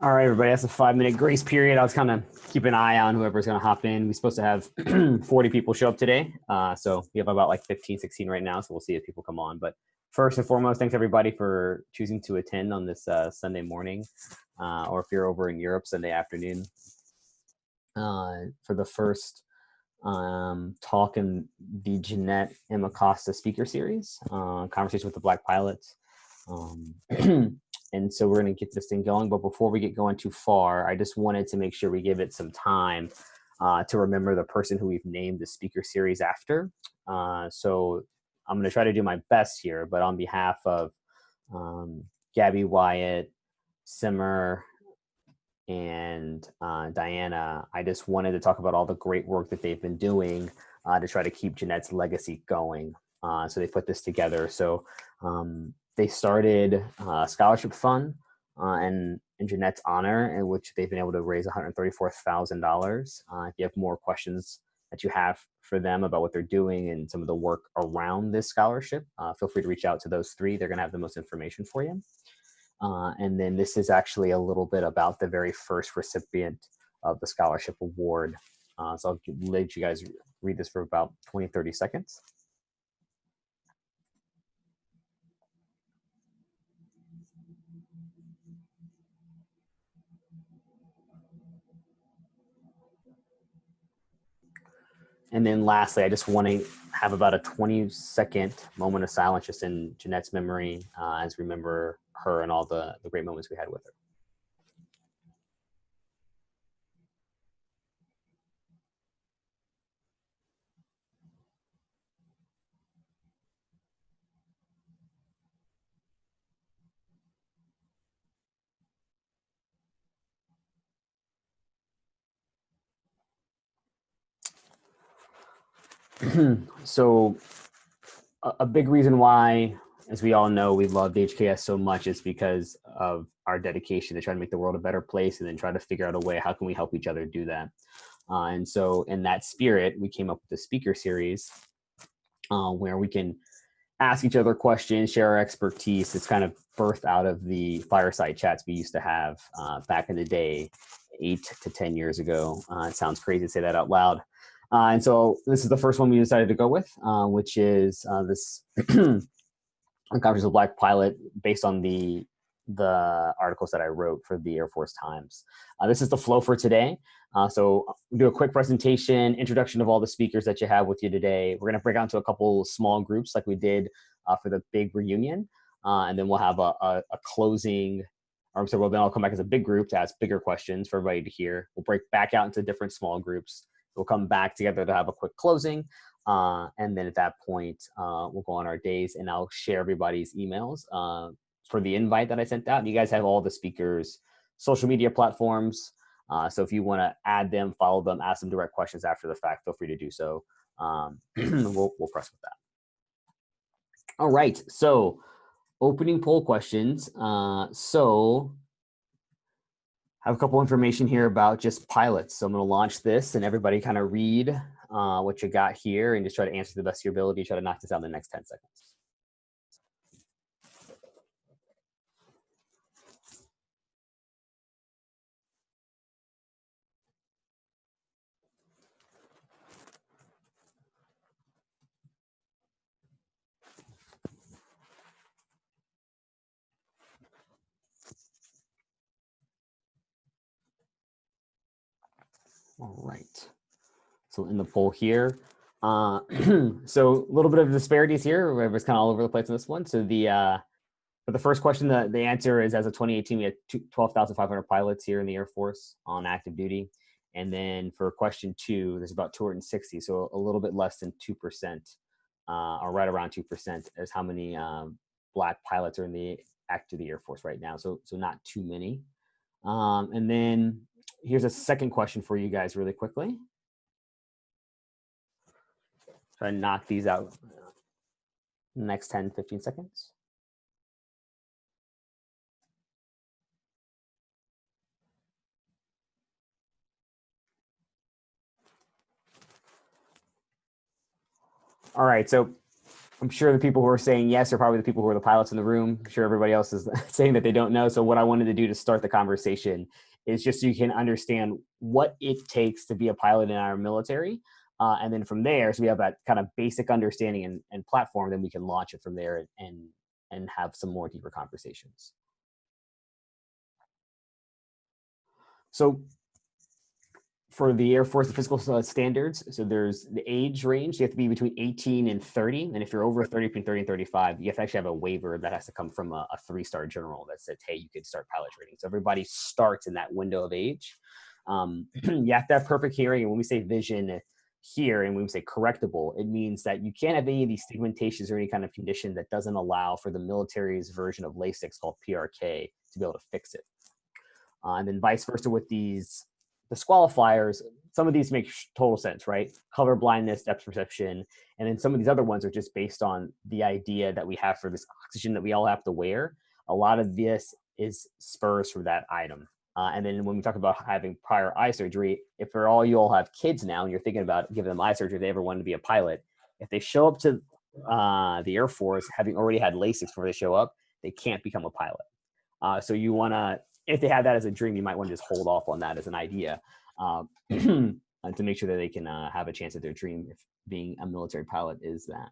All right, everybody, that's a 5-minute grace period. I was kind of keep an eye on whoever's going to hop in. We're supposed to have 40 people show up today. So we have about like 15, 16 right now. So we'll see if people come on. But first and foremost, thanks everybody for choosing to attend on this Sunday morning, or if you're over in Europe, Sunday afternoon, for the first talk in the Jeanette M. Acosta speaker series, Conversation with the Black Pilots. And so we're going to get this thing going. But before we get going too far, I just wanted to make sure we give it some time to remember the person who we've named the speaker series after. So I'm going to try to do my best here, but on behalf of Gabby Wyatt, Simmer, and Diana, I just wanted to talk about all the great work that they've been doing to try to keep Jeanette's legacy going. So they put this together. So they started a scholarship fund in Jeanette's honor, in which they've been able to raise $134,000. If you have more questions that you have for them about what they're doing and some of the work around this scholarship, feel free to reach out to those three. They're going to have the most information for you. And then this is actually a little bit about the very first recipient of the scholarship award. So I'll let you guys read this for about 20, 30 seconds. And then lastly, I just want to have about a 20-second moment of silence just in Jeanette's memory as we remember her and all the great moments we had with her. So a big reason why, as we all know, we loved HKS so much is because of our dedication to try to make the world a better place and then try to figure out a way, how can we help each other do that? And so in that spirit, we came up with the speaker series where we can ask each other questions, share our expertise. It's kind of birthed out of the fireside chats we used to have back in the day, 8 to 10 years ago. It sounds crazy to say that out loud. And so this is the first one we decided to go with, which is this Conversation with Black Pilot based on the articles that I wrote for the Air Force Times. This is the flow for today. So we'll do a quick presentation, introduction of all the speakers that you have with you today. We're going to break out into a couple small groups like we did for the big reunion. And then we'll have a closing, or so then I'll come back as a big group to ask bigger questions for everybody to hear. We'll break back out into different small groups. We'll come back together to have a quick closing. And then at that point, we'll go on our days and I'll share everybody's emails for the invite that I sent out. You guys have all the speakers' social media platforms. So if you want to add them, follow them, ask them direct questions after the fact, feel free to do so. We'll press with that. All right, so opening poll questions. So I have a couple information here about just pilots. So I'm going to launch this and everybody kind of read what you got here and just try to answer to the best of your ability. Try to knock this out in the next 10 seconds. All right. So in the poll here, so a little bit of disparities here. It's kind of all over the place in this one. So for the first question, the answer is as of 2018, we had 12,500 pilots here in the Air Force on active duty. And then for question 2, there's about 260, so a little bit less than 2%, or right around 2% is how many Black pilots are in the active duty Air Force right now. So not too many. And then here's a second question for you guys really quickly. Try to knock these out in the next 10, 15 seconds. All right, so I'm sure the people who are saying yes are probably the people who are the pilots in the room. I'm sure everybody else is saying that they don't know. So what I wanted to do to start the conversation is just so you can understand what it takes to be a pilot in our military. And then from there, so we have that kind of basic understanding and platform, then we can launch it from there and have some more deeper conversations. So for the Air Force, the physical standards, so there's the age range. You have to be between 18 and 30. And if you're over 30, between 30 and 35, you have to actually have a waiver that has to come from a 3-star general that says, hey, you could start pilot training. So everybody starts in that window of age. You have to have perfect hearing. And when we say vision here, and when we say correctable, it means that you can't have any of these stigmatizations or any kind of condition that doesn't allow for the military's version of LASIK called PRK to be able to fix it. And then vice versa with the disqualifiers. Some of these make total sense, right? Color blindness, depth perception. And then some of these other ones are just based on the idea that we have for this oxygen that we all have to wear. A lot of this is spurs for that item. And then when we talk about having prior eye surgery, if for all you all have kids now and you're thinking about giving them eye surgery, if they ever wanted to be a pilot, if they show up to the Air Force having already had LASIK before they show up, they can't become a pilot. So you want to, if they have that as a dream, you might want to just hold off on that as an idea to make sure that they can have a chance at their dream if being a military pilot is that.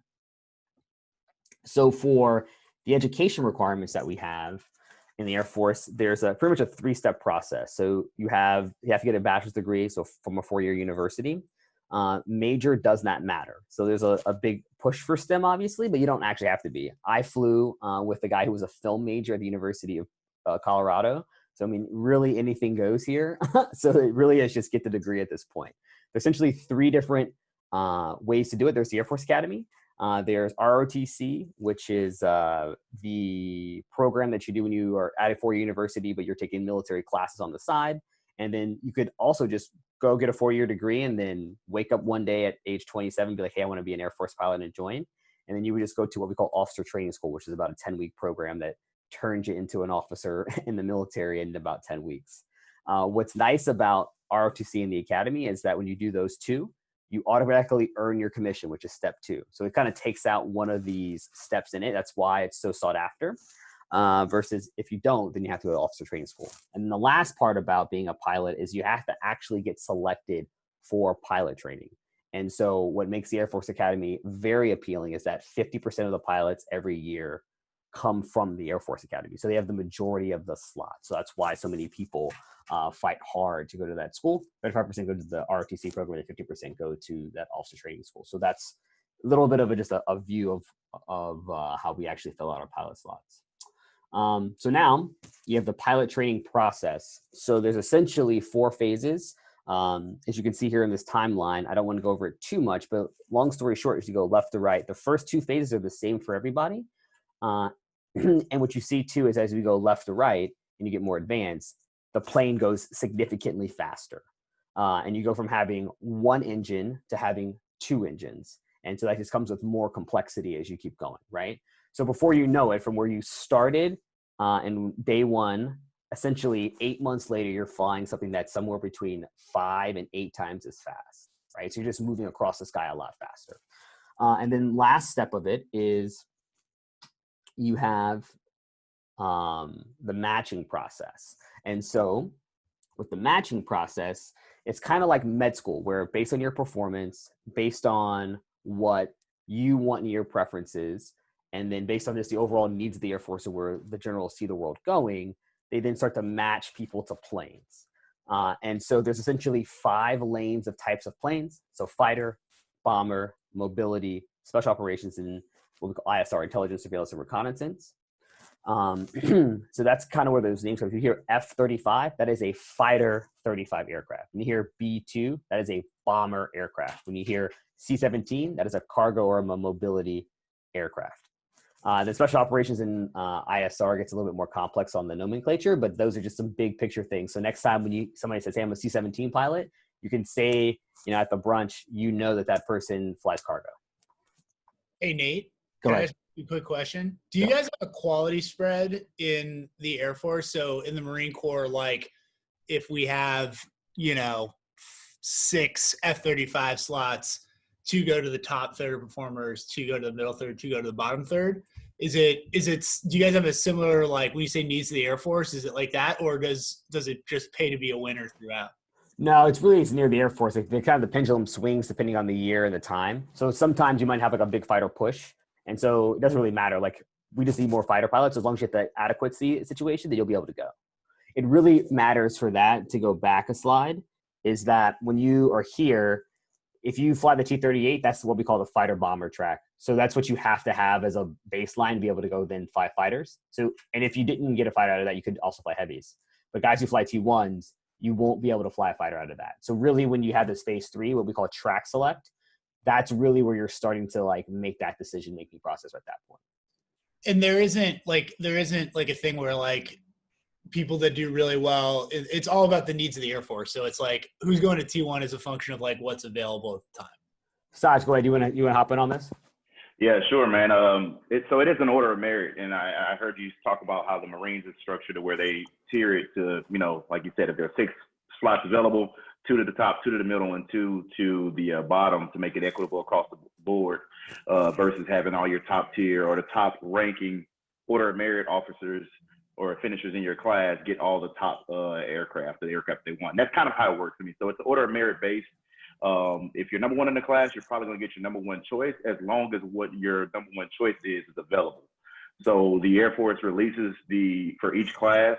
So for the education requirements that we have in the Air Force, there's pretty much a 3-step process. So you have to get a bachelor's degree, so from a 4-year university. Major does not matter. So there's a big push for STEM, obviously, but you don't actually have to be. I flew with a guy who was a film major at the University of Colorado. So, I mean, really anything goes here. So it really is just get the degree at this point. There's essentially 3 different ways to do it. There's the Air Force Academy. There's ROTC, which is the program that you do when you are at a 4-year university, but you're taking military classes on the side. And then you could also just go get a 4-year degree and then wake up one day at age 27 and be like, hey, I want to be an Air Force pilot and join. And then you would just go to what we call officer training school, which is about a 10-week program that turns you into an officer in the military in about 10 weeks. What's nice about ROTC and the Academy is that when you do those 2, you automatically earn your commission, which is step 2. So it kind of takes out one of these steps in it. That's why it's so sought after. Versus if you don't, then you have to go to officer training school. And the last part about being a pilot is you have to actually get selected for pilot training. And so what makes the Air Force Academy very appealing is that 50% of the pilots every year come from the Air Force Academy. So they have the majority of the slots. So that's why so many people fight hard to go to that school. 35% go to the ROTC program and 50% go to that officer training school. So that's a little bit of just a view of how we actually fill out our pilot slots. So now you have the pilot training process. So there's essentially 4 phases. As you can see here in this timeline, I don't want to go over it too much, but long story short, if you go left to right, the first 2 phases are the same for everybody. And what you see too is as we go left to right and you get more advanced, the plane goes significantly faster. And you go from having 1 engine to having 2 engines. And so that just comes with more complexity as you keep going, right? So before you know it, from where you started in day 1, essentially 8 months later, you're flying something that's somewhere between 5 and 8 times as fast, right? So you're just moving across the sky a lot faster. And then last step of it is you have the matching process. And so with the matching process, it's kind of like med school, where based on your performance, based on what you want in your preferences, and then based on just the overall needs of the Air Force or where the generals see the world going, they then start to match people to planes. And so there's essentially 5 lanes of types of planes. So fighter, bomber, mobility, special operations, and what we call ISR, intelligence, surveillance, and reconnaissance. So that's kind of where those names come. If you hear F-35, that is a fighter 35 aircraft. When you hear B-2, that is a bomber aircraft. When you hear C-17, that is a cargo or a mobility aircraft. The special operations in ISR gets a little bit more complex on the nomenclature, but those are just some big picture things. So next time when somebody says, hey, I'm a C-17 pilot, you can say, at the brunch, that person flies cargo. Hey, Nate. Go ahead. Can I ask you a quick question? Do you guys have a quality spread in the Air Force? So in the Marine Corps, like if we have, 6 F-35 slots, two go to the top third of performers, two go to the middle third, two go to the bottom third. Do you guys have a similar, like, when you say needs of the Air Force, is it like that, or does it just pay to be a winner throughout? No, it's near the Air Force. Like, the kind of the pendulum swings depending on the year and the time. So sometimes you might have like a big fighter push, and so it doesn't really matter. Like, we just need more fighter pilots. As long as you get the adequacy situation, that you'll be able to go. It really matters for that, to go back a slide, is that when you are here, if you fly the T-38, that's what we call the fighter bomber track. So that's what you have to have as a baseline to be able to go then fly fighters. So, and if you didn't get a fighter out of that, you could also fly heavies. But guys who fly T-1s, you won't be able to fly a fighter out of that. So really, when you have this phase 3, what we call track select, that's really where you're starting to like make that decision-making process at that point. And there isn't like a thing where like people that do really well, it's all about the needs of the Air Force. So it's like who's going to T1 is a function of like what's available at the time. Saj, go ahead. You want to hop in on this? Yeah, sure, man. It is an order of merit, and I heard you talk about how the Marines is structured to where they tier it to, like you said, if there are 6 slots available, 2 to the top, 2 to the middle, and 2 to the bottom to make it equitable across the board, versus having all your top tier or the top ranking order of merit officers or finishers in your class get all the top aircraft, the aircraft they want. And that's kind of how it works to me. So it's an order of merit based. If you're number 1 in the class, you're probably going to get your number 1 choice as long as what your number 1 choice is available. So the Air Force releases for each class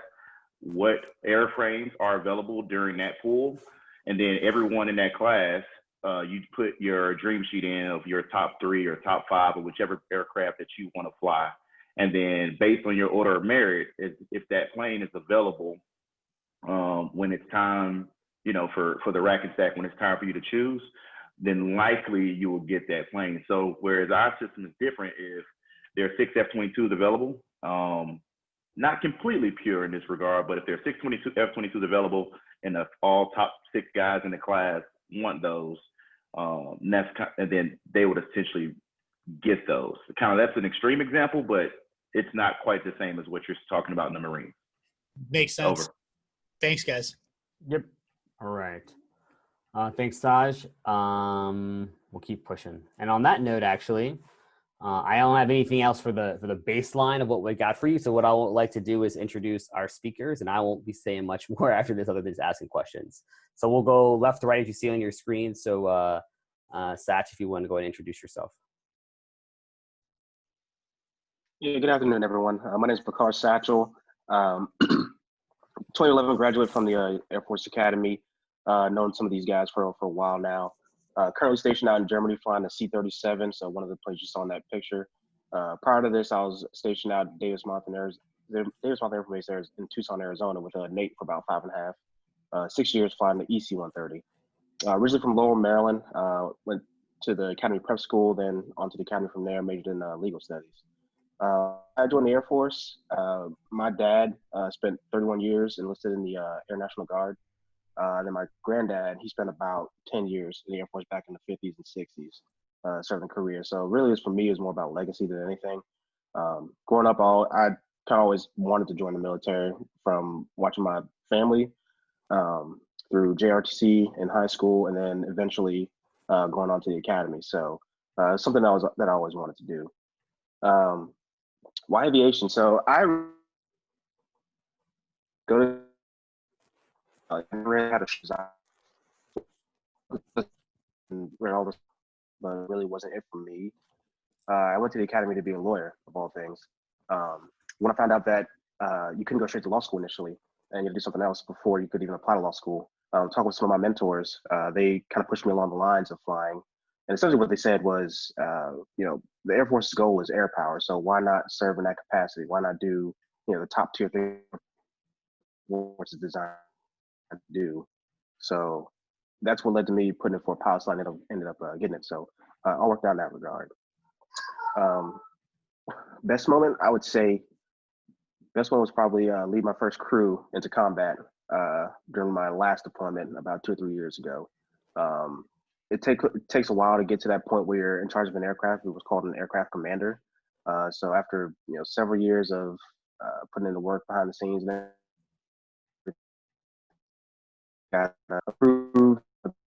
what airframes are available during that pool. And then everyone in that class, you put your dream sheet in of your top 3 or top 5 or whichever aircraft that you want to fly. And then based on your order of merit, if that plane is available when it's time, for the rack and stack, when it's time for you to choose, then likely you will get that plane. So whereas our system is different, if there are 6 F-22s available, not completely pure in this regard, but if there are 6 F-22s available and all top 6 guys in the class want those, and then they would essentially get those. That's an extreme example, but it's not quite the same as what you're talking about in the Marines. Makes sense. Over. Thanks, guys. Yep. All right. Thanks, Saj. We'll keep pushing. And on that note, actually, I don't have anything else for the baseline of what we got for you. So what I would like to do is introduce our speakers, and I won't be saying much more after this other than just asking questions. So we'll go left to right as you see on your screen. So Sach, if you want to go ahead and introduce yourself. Yeah, good afternoon, everyone. My name is Prakash Satchel. 2011 graduate from the Air Force Academy. Known some of these guys for a while now. Currently stationed out in Germany flying the C-37, so one of the planes you saw in that picture. Prior to this, I was stationed out at Davis Monthan Air Force Base in Tucson, Arizona with Nate for about 5.5, 6 years flying the EC-130. Originally from Lowell, Maryland, went to the Academy Prep School, then onto the Academy from there, majored in legal studies. I joined the Air Force. My dad spent 31 years enlisted in the Air National Guard. Then my granddad, he spent about 10 years in the Air Force back in the 50s and 60s, serving career. So really, for me, it was more about legacy than anything. Growing up, I kind of always wanted to join the military from watching my family through JRTC in high school, and then eventually going on to the academy. So something that I always wanted to do. Why aviation? So I go to ran out of ran all this, but it really wasn't it for me. I went to the academy to be a lawyer, of all things. When I found out that you couldn't go straight to law school initially, and you had to do something else before you could even apply to law school, talking with some of my mentors, they kind of pushed me along the lines of flying. And essentially what they said was, the Air Force's goal is air power. So why not serve in that capacity? Why not do, the top tier thing Force is designed to do? So that's what led to me putting it for a pilot. So I ended up getting it. So I worked out in that regard. Best moment, I would say, best one was probably lead my first crew into combat during my last deployment about 2 or 3 years ago. It takes a while to get to that point where you're in charge of an aircraft. It was called an aircraft commander. So after several years of putting in the work behind the scenes, and got approved,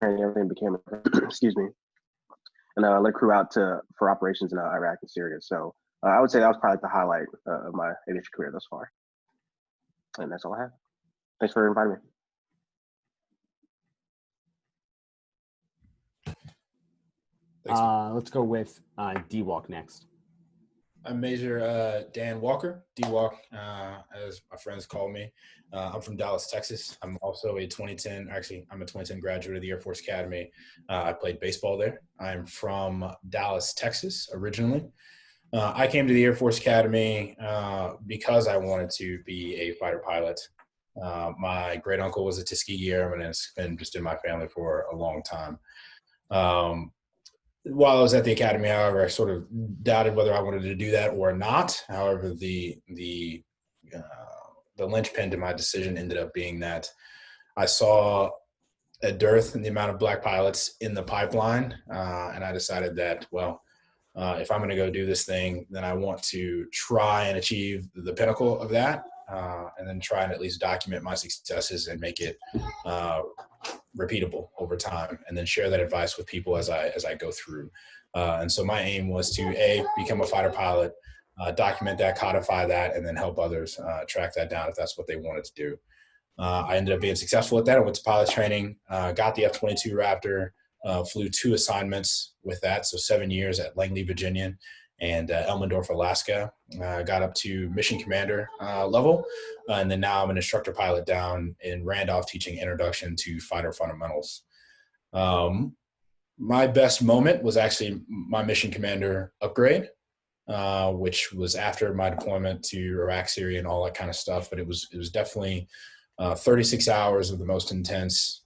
and everything became excuse me. and led crew out for operations in Iraq and Syria. So I would say that was probably the highlight of my aviation career thus far. And that's all I have. Thanks for inviting me. Let's go with D-Walk next. I'm Major Dan Walker, D-Walk, as my friends call me. I'm from Dallas, Texas. I'm also I'm a 2010 graduate of the Air Force Academy. I played baseball there. I'm from Dallas, Texas, originally. I came to the Air Force Academy because I wanted to be a fighter pilot. My great uncle was a Tuskegee Airman, and it's been just in my family for a long time. While I was at the academy, however, I sort of doubted whether I wanted to do that or not. However, the linchpin to my decision ended up being that I saw a dearth in the amount of black pilots in the pipeline, and I decided that, if I'm going to go do this thing, then I want to try and achieve the pinnacle of that, and then try and at least document my successes and make it repeatable over time, and then share that advice with people as I go through. And so my aim was to become a fighter pilot, document that, codify that, and then help others track that down if that's what they wanted to do. I ended up being successful at that. I went to pilot training, got the F-22 Raptor, flew 2 assignments with that, so 7 years at Langley, Virginia, and Elmendorf, Alaska. Got up to mission commander level, and then now I'm an instructor pilot down in Randolph teaching introduction to fighter fundamentals. My best moment was actually my mission commander upgrade, which was after my deployment to Iraq, Syria, and all that kind of stuff. But it was definitely 36 hours of the most intense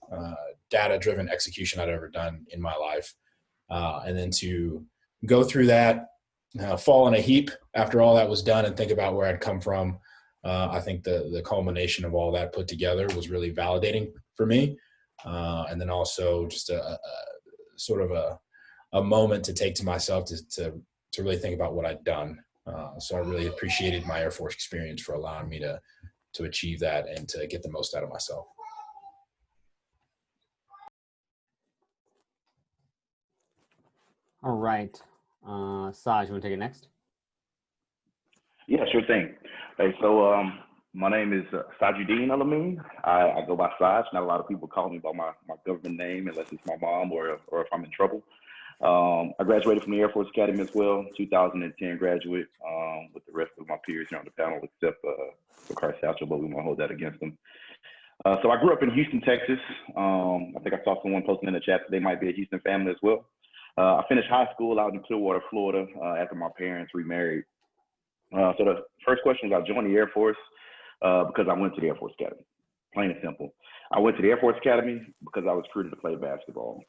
data-driven execution I'd ever done in my life. And then to go through that, fall in a heap after all that was done and think about where I'd come from, I think the culmination of all that put together was really validating for me. And then also just a sort of a moment to take to myself to really think about what I'd done. So I really appreciated my Air Force experience for allowing me to achieve that and to get the most out of myself. All right. Saj, you want to take it next? Yeah, sure thing. Hey, so my name is Sajuddin Alamin. I go by Saj. Not a lot of people call me by my government name unless it's my mom or if I'm in trouble. I graduated from the Air Force Academy as well, 2010 graduate, with the rest of my peers here on the panel, except for Car Satchel, but we won't hold that against them. So I grew up in Houston, Texas. I think I saw someone posting in the chat that they might be a Houston family as well. I finished high school out in Clearwater, Florida, after my parents remarried. So the first question is, I joined the Air Force because I went to the Air Force Academy, plain and simple. I went to the Air Force Academy because I was recruited to play basketball.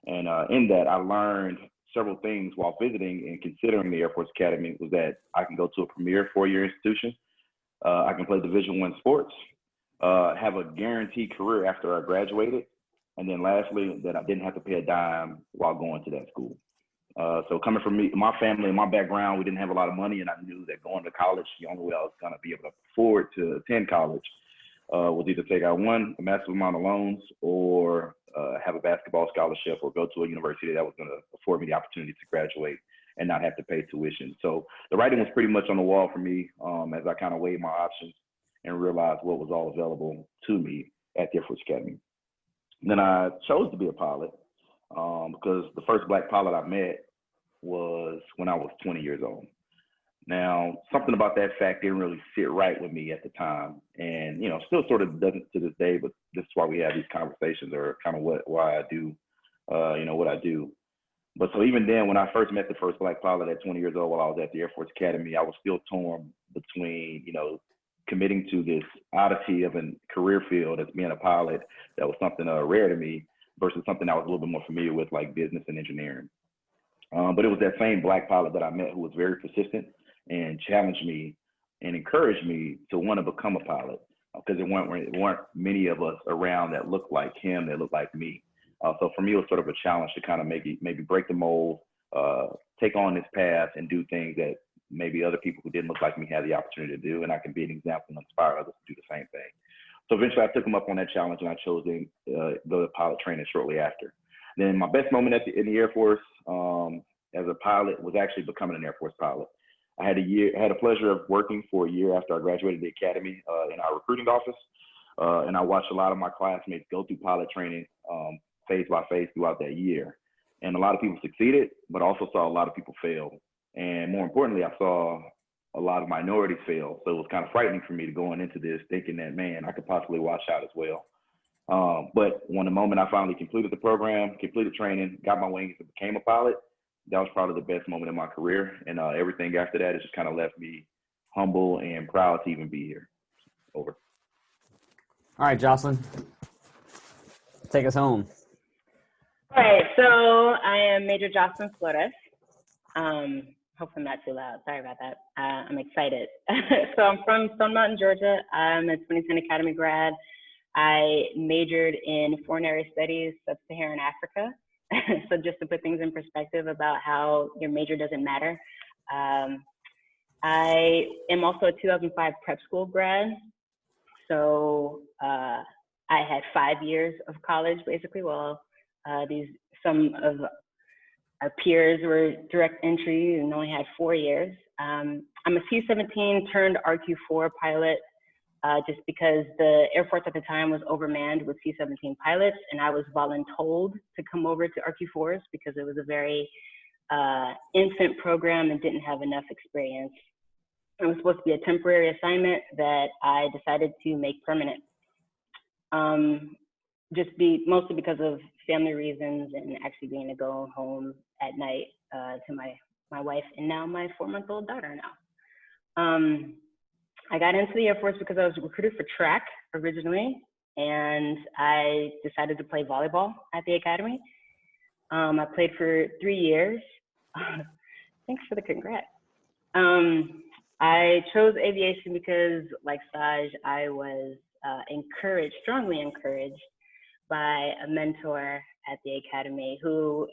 And in that, I learned several things while visiting and considering the Air Force Academy was that I can go to a premier 4-year institution. I can play Division I sports, have a guaranteed career after I graduated. And then lastly, that I didn't have to pay a dime while going to that school. So coming from me, my family and my background, we didn't have a lot of money, and I knew that going to college, the only way I was going to be able to afford to attend college was either take out a massive amount of loans or have a basketball scholarship or go to a university that was going to afford me the opportunity to graduate and not have to pay tuition. So the writing was pretty much on the wall for me as I kind of weighed my options and realized what was all available to me at the Air Force Academy. Then I chose to be a pilot because the first black pilot I met was when I was 20 years old. Now, something about that fact didn't really sit right with me at the time. And, still sort of doesn't to this day, but this is why we have these conversations, or kind of why I do, what I do. But so even then, when I first met the first black pilot at 20 years old while I was at the Air Force Academy, I was still torn between, committing to this oddity of a career field as being a pilot that was something rare to me versus something I was a little bit more familiar with, like business and engineering. But it was that same black pilot that I met who was very persistent and challenged me and encouraged me to want to become a pilot, because there weren't many of us around that looked like him, that looked like me. So for me, it was sort of a challenge to kind of maybe break the mold, take on this path and do things that maybe other people who didn't look like me had the opportunity to do, and I can be an example and inspire others to do the same thing. So eventually I took him up on that challenge, and I chose to go to pilot training shortly after. Then my best moment in the Air Force as a pilot was actually becoming an Air Force pilot. I had a pleasure of working for a year after I graduated the academy in our recruiting office. And I watched a lot of my classmates go through pilot training phase by phase throughout that year. And a lot of people succeeded, but also saw a lot of people fail. And more importantly, I saw a lot of minorities fail. So it was kind of frightening for me to going into this thinking that, man, I could possibly wash out as well. But when the moment I finally completed the program, completed training, got my wings and became a pilot, that was probably the best moment in my career. And everything after that has just kind of left me humble and proud to even be here. Over. All right, Jocelyn, take us home. All right, so I am Major Jocelyn Flores. Hope I'm not too loud. Sorry about that. I'm excited. So I'm from Stone Mountain, Georgia. I'm a 2010 Academy grad. I majored in foreign area studies, sub-Saharan Africa. So just to put things in perspective about how your major doesn't matter. I am also a 2005 prep school grad. So I had 5 years of college, basically, while some of our peers were direct entry and only had 4 years. I'm a C-17 turned RQ-4 pilot just because the Air Force at the time was overmanned with C-17 pilots, and I was voluntold to come over to RQ-4s because it was a very infant program and didn't have enough experience. It was supposed to be a temporary assignment that I decided to make permanent. Mostly because of family reasons and actually being to go home at night to my wife and now my 4-month-old daughter now. I got into the Air Force because I was recruited for track originally, and I decided to play volleyball at the academy. I played for 3 years. Thanks for the congrats. I chose aviation because, like Saj, I was strongly encouraged by a mentor at the academy who,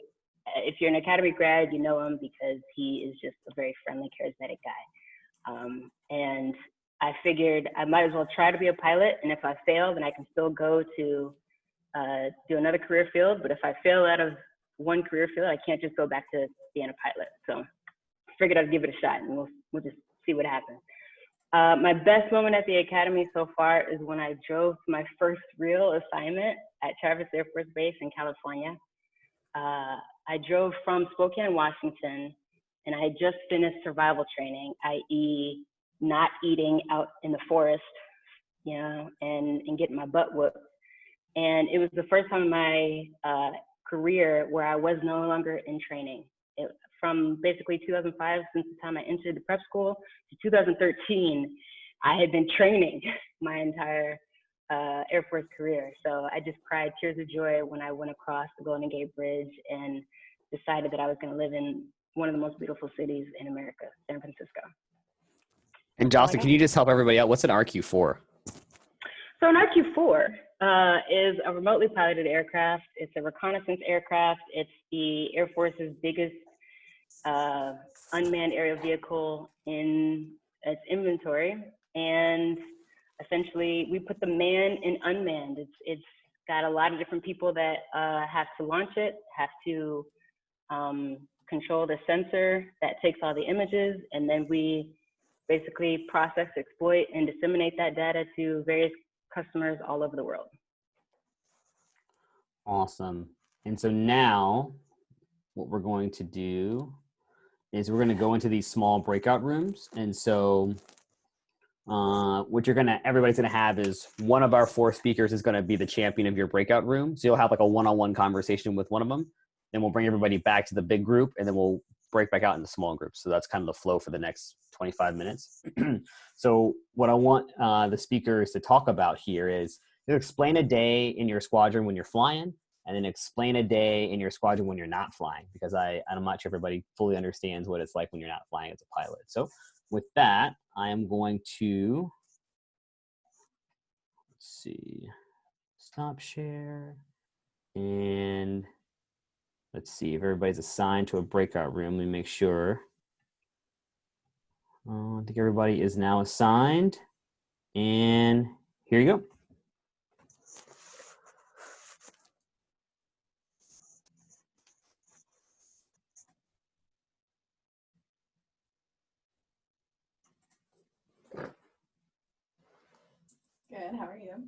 if you're an academy grad, you know him because he is just a very friendly, charismatic guy. And I figured I might as well try to be a pilot, and if I fail, then I can still go to do another career field. But if I fail out of one career field, I can't just go back to being a pilot. So I figured I'd give it a shot, and we'll just see what happens. My best moment at the academy so far is when I drove my first real assignment at Travis Air Force Base in California. I drove from Spokane, Washington, and I had just finished survival training, i.e. not eating out in the forest, and getting my butt whooped. And it was the first time in my career where I was no longer in training. From basically 2005, since the time I entered the prep school, to 2013, I had been training my entire Air Force career. So I just cried tears of joy when I went across the Golden Gate Bridge and decided that I was going to live in one of the most beautiful cities in America, San Francisco. And Jocelyn, can you just help everybody out? What's an RQ-4? So an RQ-4 is a remotely piloted aircraft. It's a reconnaissance aircraft. It's the Air Force's biggest unmanned aerial vehicle in its inventory. And essentially, we put the manned and unmanned. It's got a lot of different people that have to launch it, have to control the sensor that takes all the images, and then we basically process, exploit, and disseminate that data to various customers all over the world. Awesome. And so now what we're going to do is we're going to go into these small breakout rooms. And so what everybody's going to have is one of our 4 speakers is going to be the champion of your breakout room. So you'll have like a one-on-one conversation with one of them. Then we'll bring everybody back to the big group, and then we'll break back out into small groups. So that's kind of the flow for the next 25 minutes. So what I want the speakers to talk about here is explain a day in your squadron when you're flying, and then explain a day in your squadron when you're not flying, because I'm not sure everybody fully understands what it's like when you're not flying as a pilot. So with that, I am going to, stop share, and let's see if everybody's assigned to a breakout room. Let me make sure. I think everybody is now assigned. And here you go. Good. How are you?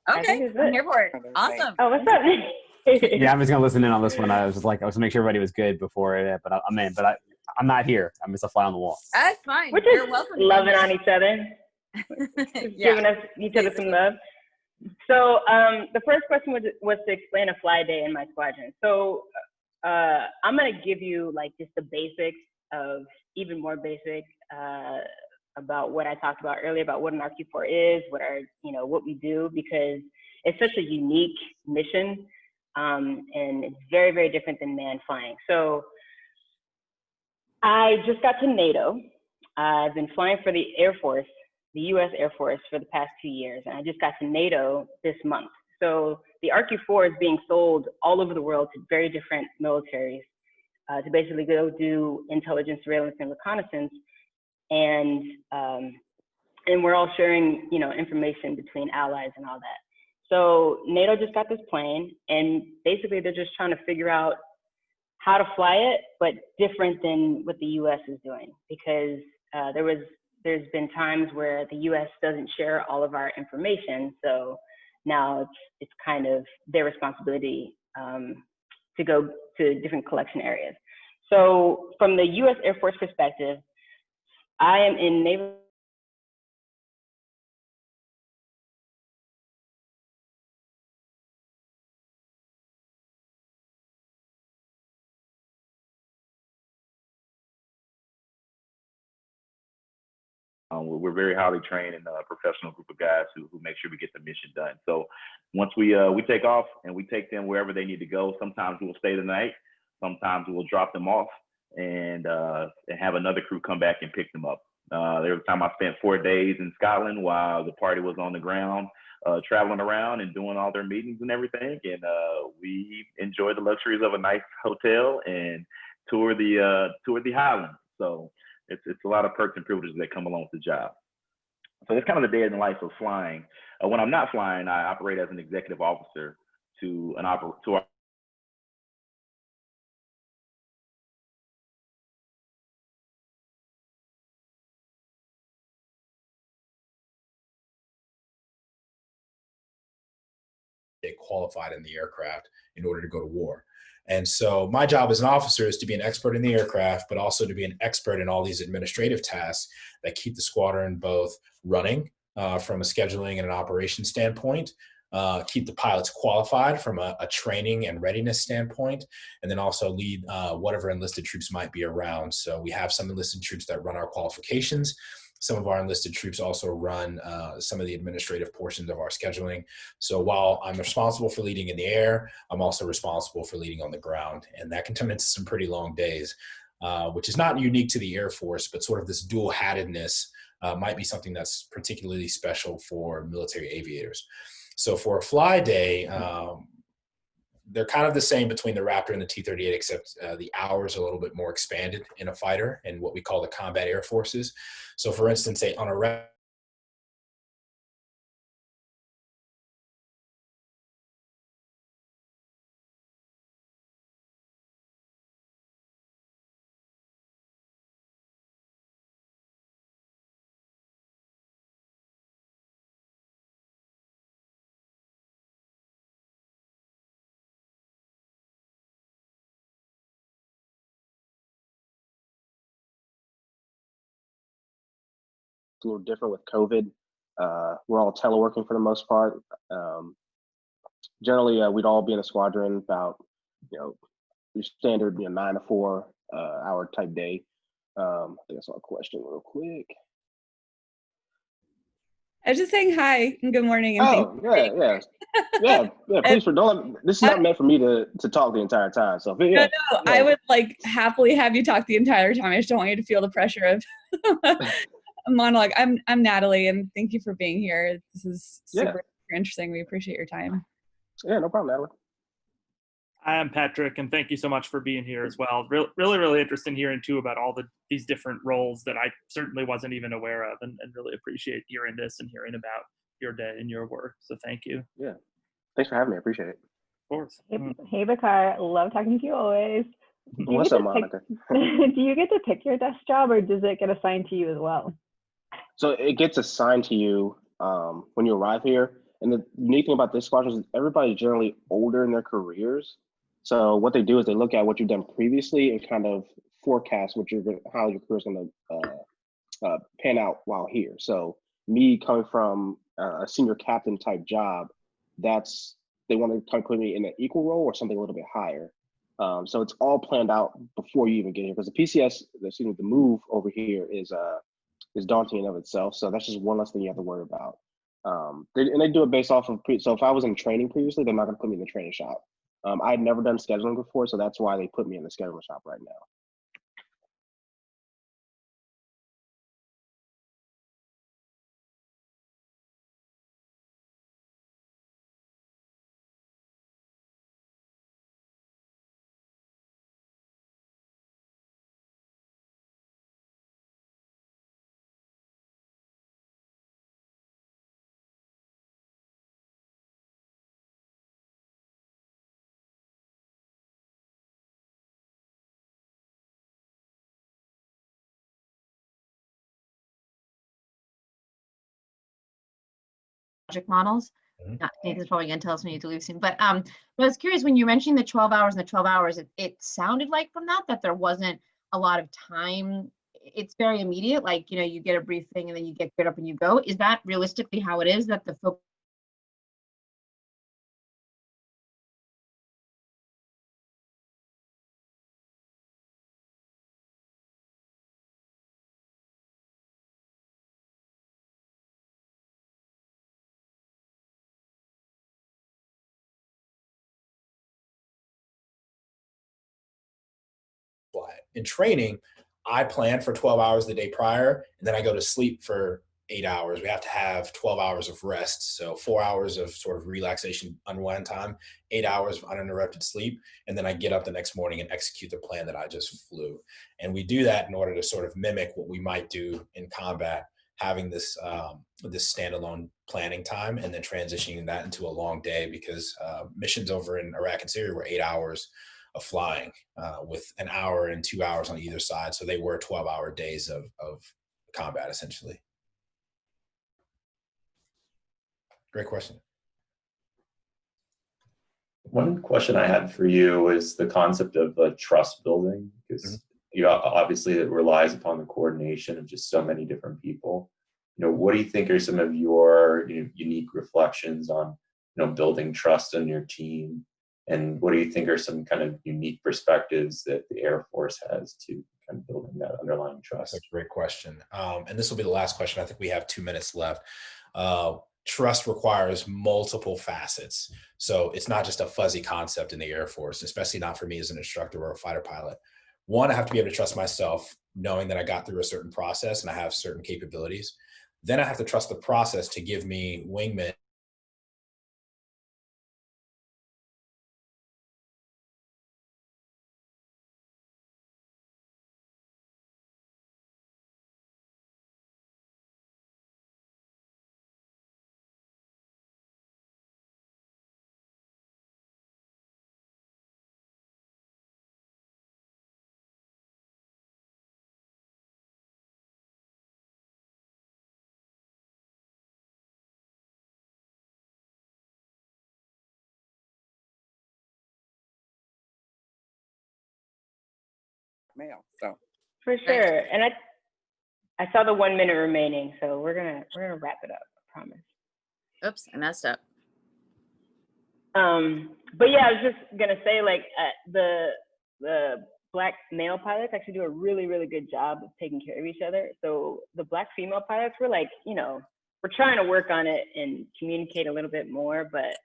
I think Okay, it's I'm it. here for it. Awesome. Oh, what's up? Yeah, I'm just gonna listen in on this one. I was just like, I was to make sure everybody was good before it, but I'm in. But I'm not here. I'm just a fly on the wall. That's fine. We're You're just welcome. loving on each other, Yeah. giving us each other some love. So the first question was to explain a fly day in my squadron. So I'm gonna give you like just the basics of even more basic about what I talked about earlier about what an RQ4 is, what we do, because it's such a unique mission, and it's very, very different than manned flying. So I just got to NATO. I've been flying for the Air Force, the U.S. Air Force, for the past 2 years, and I just got to NATO this month. So the RQ4 is being sold all over the world to very different militaries to basically go do intelligence, surveillance, and reconnaissance, and we're all sharing, information between allies and all that. So NATO just got this plane, and basically they're just trying to figure out how to fly it, but different than what the U.S. is doing, because there's been times where the U.S. doesn't share all of our information. So now it's kind of their responsibility to go to different collection areas. So from the U.S. Air Force perspective, I am in naval. We're very highly trained and professional group of guys who make sure we get the mission done. So once we take off and we take them wherever they need to go, sometimes we'll stay the night, sometimes we'll drop them off and have another crew come back and pick them up. There was a time I spent 4 days in Scotland while the party was on the ground, traveling around and doing all their meetings and everything. And we enjoyed the luxuries of a nice hotel and tour the Highlands. So it's a lot of perks and privileges that come along with the job. So it's kind of the day in the life of flying. When I'm not flying, I operate as an executive officer to our get qualified in the aircraft in order to go to war. And so my job as an officer is to be an expert in the aircraft, but also to be an expert in all these administrative tasks that keep the squadron both running from a scheduling and an operations standpoint, keep the pilots qualified from a training and readiness standpoint, and then also lead whatever enlisted troops might be around. So we have some enlisted troops that run our qualifications. Some of our enlisted troops also run some of the administrative portions of our scheduling. So while I'm responsible for leading in the air, I'm also responsible for leading on the ground. And that can turn into some pretty long days, which is not unique to the Air Force, but sort of this dual-hattedness might be something that's particularly special for military aviators. So for a fly day, they're kind of the same between the Raptor and the T-38, except the hours are a little bit more expanded in a fighter and what we call the combat air forces. So for instance, on a a little different with COVID. We're all teleworking for the most part. Generally, we'd all be in a squadron about, your standard, 9 to 4 hour type day. I think I saw a question real quick. I was just saying hi and good morning and Oh, yeah. Please, this is not meant for me to talk the entire time. So, yeah. No, I would happily have you talk the entire time. I just don't want you to feel the pressure of a monologue. I'm Natalie, and thank you for being here. This is super interesting. We appreciate your time. Yeah, no problem, Natalie. Hi, I'm Patrick, and thank you so much for being here as well. Really interesting hearing too about all these different roles that I certainly wasn't even aware of, and really appreciate hearing this and hearing about your day and your work. So thank you. Yeah, thanks for having me. I appreciate it. Of course. Hey, Bakar, love talking to you always. What's up, Monica? Do you get to pick your desk job, or does it get assigned to you as well? So it gets assigned to you when you arrive here. And the neat thing about this squadron is everybody's generally older in their careers. So what they do is they look at what you've done previously and kind of forecast how your career is going to pan out while here. So me coming from a senior captain type job, they want to kind of put me in an equal role or something a little bit higher. So it's all planned out before you even get here, because the move over here is daunting in of itself. So that's just one less thing you have to worry about. They do it based off of so if I was in training previously, they're not going to put me in the training shop. I had never done scheduling before, so that's why they put me in the scheduling shop right now. Project models. Nick is probably going to tell us we need to leave soon. But I was curious, when you mentioned the 12 hours and the 12 hours, it sounded like from that there wasn't a lot of time. It's very immediate, like, you get a briefing and then you get up and you go. Is that realistically how it is, that the focus? In training, I plan for 12 hours the day prior, and then I go to sleep for 8 hours. We have to have 12 hours of rest. So 4 hours of sort of relaxation, unwind time, 8 hours of uninterrupted sleep. And then I get up the next morning and execute the plan that I just flew. And we do that in order to sort of mimic what we might do in combat, having this standalone planning time and then transitioning that into a long day, because missions over in Iraq and Syria were 8 hours of flying with an hour and 2 hours on either side. So they were 12-hour days of combat, essentially. Great question. One question I had for you is the concept of trust building, because obviously it relies upon the coordination of just so many different people. What do you think are some of your unique reflections on building trust in your team? And what do you think are some kind of unique perspectives that the Air Force has to kind of building that underlying trust? That's a great question. And this will be the last question. I think we have 2 minutes left. Trust requires multiple facets. So it's not just a fuzzy concept in the Air Force, especially not for me as an instructor or a fighter pilot. One, I have to be able to trust myself, knowing that I got through a certain process and I have certain capabilities. Then I have to trust the process to give me wingmen mail. So For sure. And I saw the 1 minute remaining, so we're gonna wrap it up. I promise. Oops, I messed up. But yeah, I was just gonna say, like, the Black male pilots actually do a really, really good job of taking care of each other. So the Black female pilots, we're like, we're trying to work on it and communicate a little bit more, but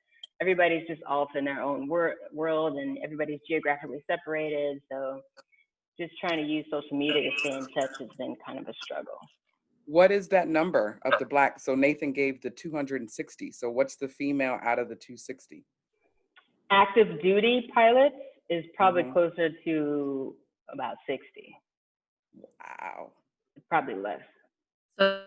everybody's just off in their own world, and everybody's geographically separated. So just trying to use social media to stay in touch has been kind of a struggle. What is that number of the Black? So Nathan gave the 260. So what's the female out of the 260? Active duty pilots is probably closer to about 60. Wow. Probably less. So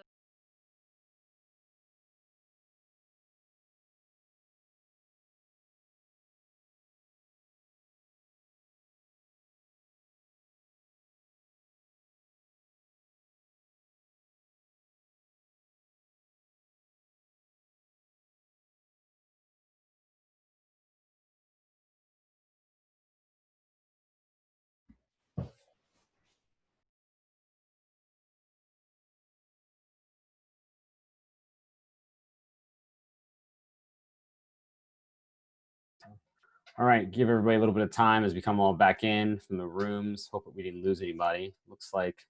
All right, give everybody a little bit of time as we come all back in from the rooms. Hope that we didn't lose anybody. Looks like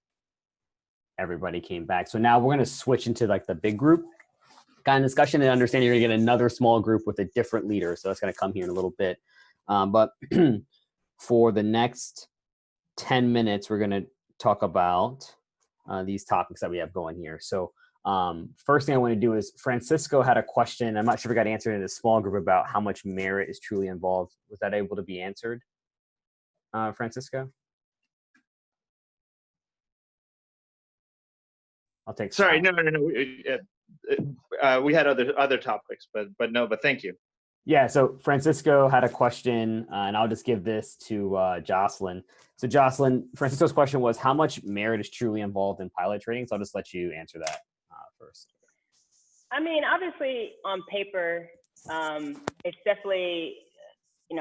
everybody came back. So now we're going to switch into like the big group kind of discussion, and understand you're going to get another small group with a different leader. So that's going to come here in a little bit. But for the next 10 minutes, we're going to talk about these topics that we have going here. So first thing I want to do is, Francisco had a question. I'm not sure if it got answered in a small group about how much merit is truly involved. Was that able to be answered, Francisco? I'll take. Sorry, no. We had other topics, but thank you. Yeah, so Francisco had a question, and I'll just give this to Jocelyn. So Jocelyn, Francisco's question was, how much merit is truly involved in pilot training? So I'll just let you answer that first. I mean, obviously on paper, it's definitely,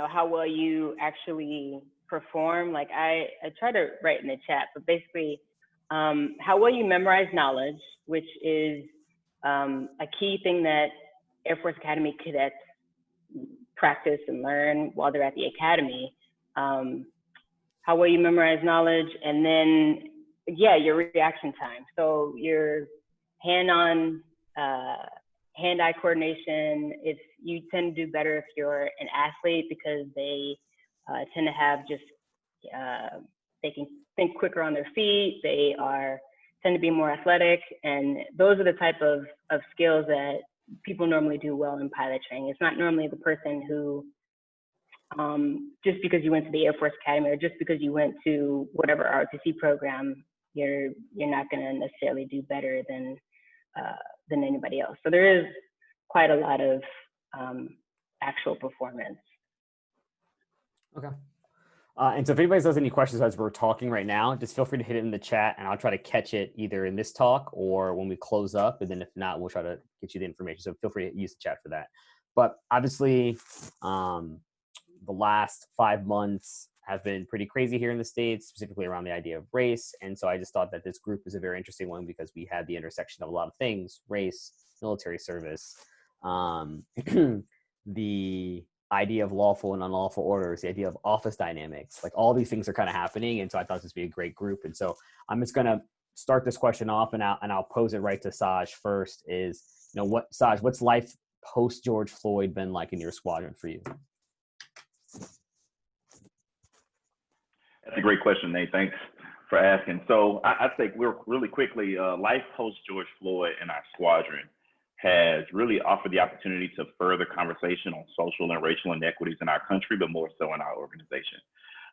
how well you actually perform. Like I try to write in the chat, but basically how well you memorize knowledge, which is a key thing that Air Force Academy cadets practice and learn while they're at the academy. How well you memorize knowledge, and then your reaction time. So your hand-eye coordination. If you tend to do better if you're an athlete, because they tend to have they can think quicker on their feet. They tend to be more athletic, and those are the type of skills that people normally do well in pilot training. It's not normally the person who, just because you went to the Air Force Academy or just because you went to whatever ROTC program, you're not going to necessarily do better than anybody else. So there is quite a lot of actual performance. Okay. And so if anybody has any questions as we're talking right now, just feel free to hit it in the chat, and I'll try to catch it either in this talk or when we close up. And then if not, we'll try to get you the information. So feel free to use the chat for that. But obviously, the last 5 months have been pretty crazy here in the States, specifically around the idea of race. And so I just thought that this group is a very interesting one because we had the intersection of a lot of things: race, military service, the idea of lawful and unlawful orders, the idea of office dynamics, like all these things are kind of happening. And so I thought this would be a great group. And so I'm just going to start this question off, and I'll pose it right to Saj first. Is, Saj, what's life post George Floyd been like in your squadron for you? That's a great question, Nate. Thanks for asking. So I think we're really quickly, life post George Floyd in our squadron has really offered the opportunity to further conversation on social and racial inequities in our country, but more so in our organization.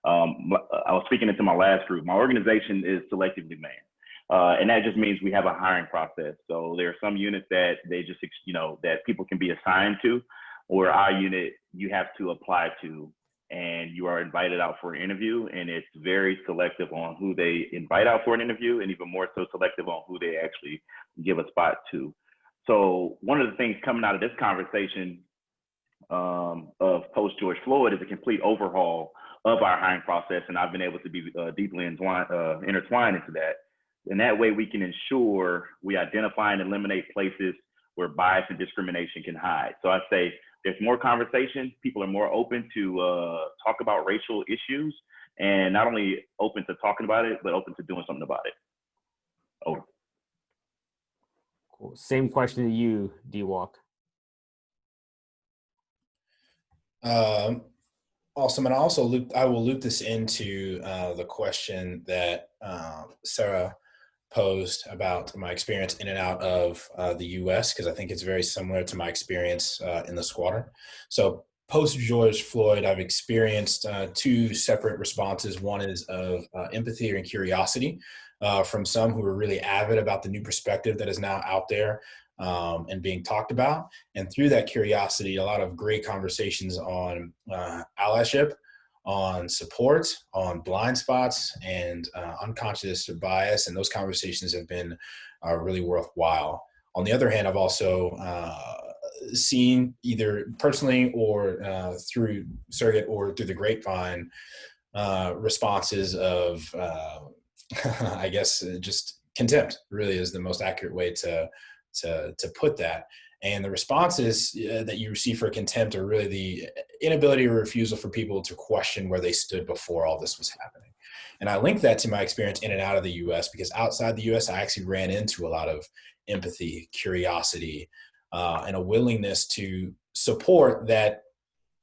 I was speaking into my last group. My organization is selectively manned, and that just means we have a hiring process. So there are some units that they just, that people can be assigned to, or our unit you have to apply to, and you are invited out for an interview, and it's very selective on who they invite out for an interview, and even more so selective on who they actually give a spot to. So one of the things coming out of this conversation of post George Floyd is a complete overhaul of our hiring process, and I've been able to be deeply intertwined into that. And that way we can ensure we identify and eliminate places where bias and discrimination can hide. So I say there's more conversation. People are more open to talk about racial issues, and not only open to talking about it, but open to doing something about it. Over. Cool. Same question to you, D-Walk. Awesome. And I will loop this into the question that Sarah posed about my experience in and out of the U.S., because I think it's very similar to my experience in the squadron. So post George Floyd, I've experienced two separate responses. One is of empathy and curiosity from some who are really avid about the new perspective that is now out there and being talked about. And through that curiosity, a lot of great conversations on allyship, on support, on blind spots, and unconscious bias. And those conversations have been really worthwhile. On the other hand, I've also seen either personally or through surrogate or through the grapevine responses of, I guess, just contempt really is the most accurate way to put that. And the responses that you receive for contempt are really the inability or refusal for people to question where they stood before all this was happening. And I link that to my experience in and out of the US, because outside the US, I actually ran into a lot of empathy, curiosity, and a willingness to support that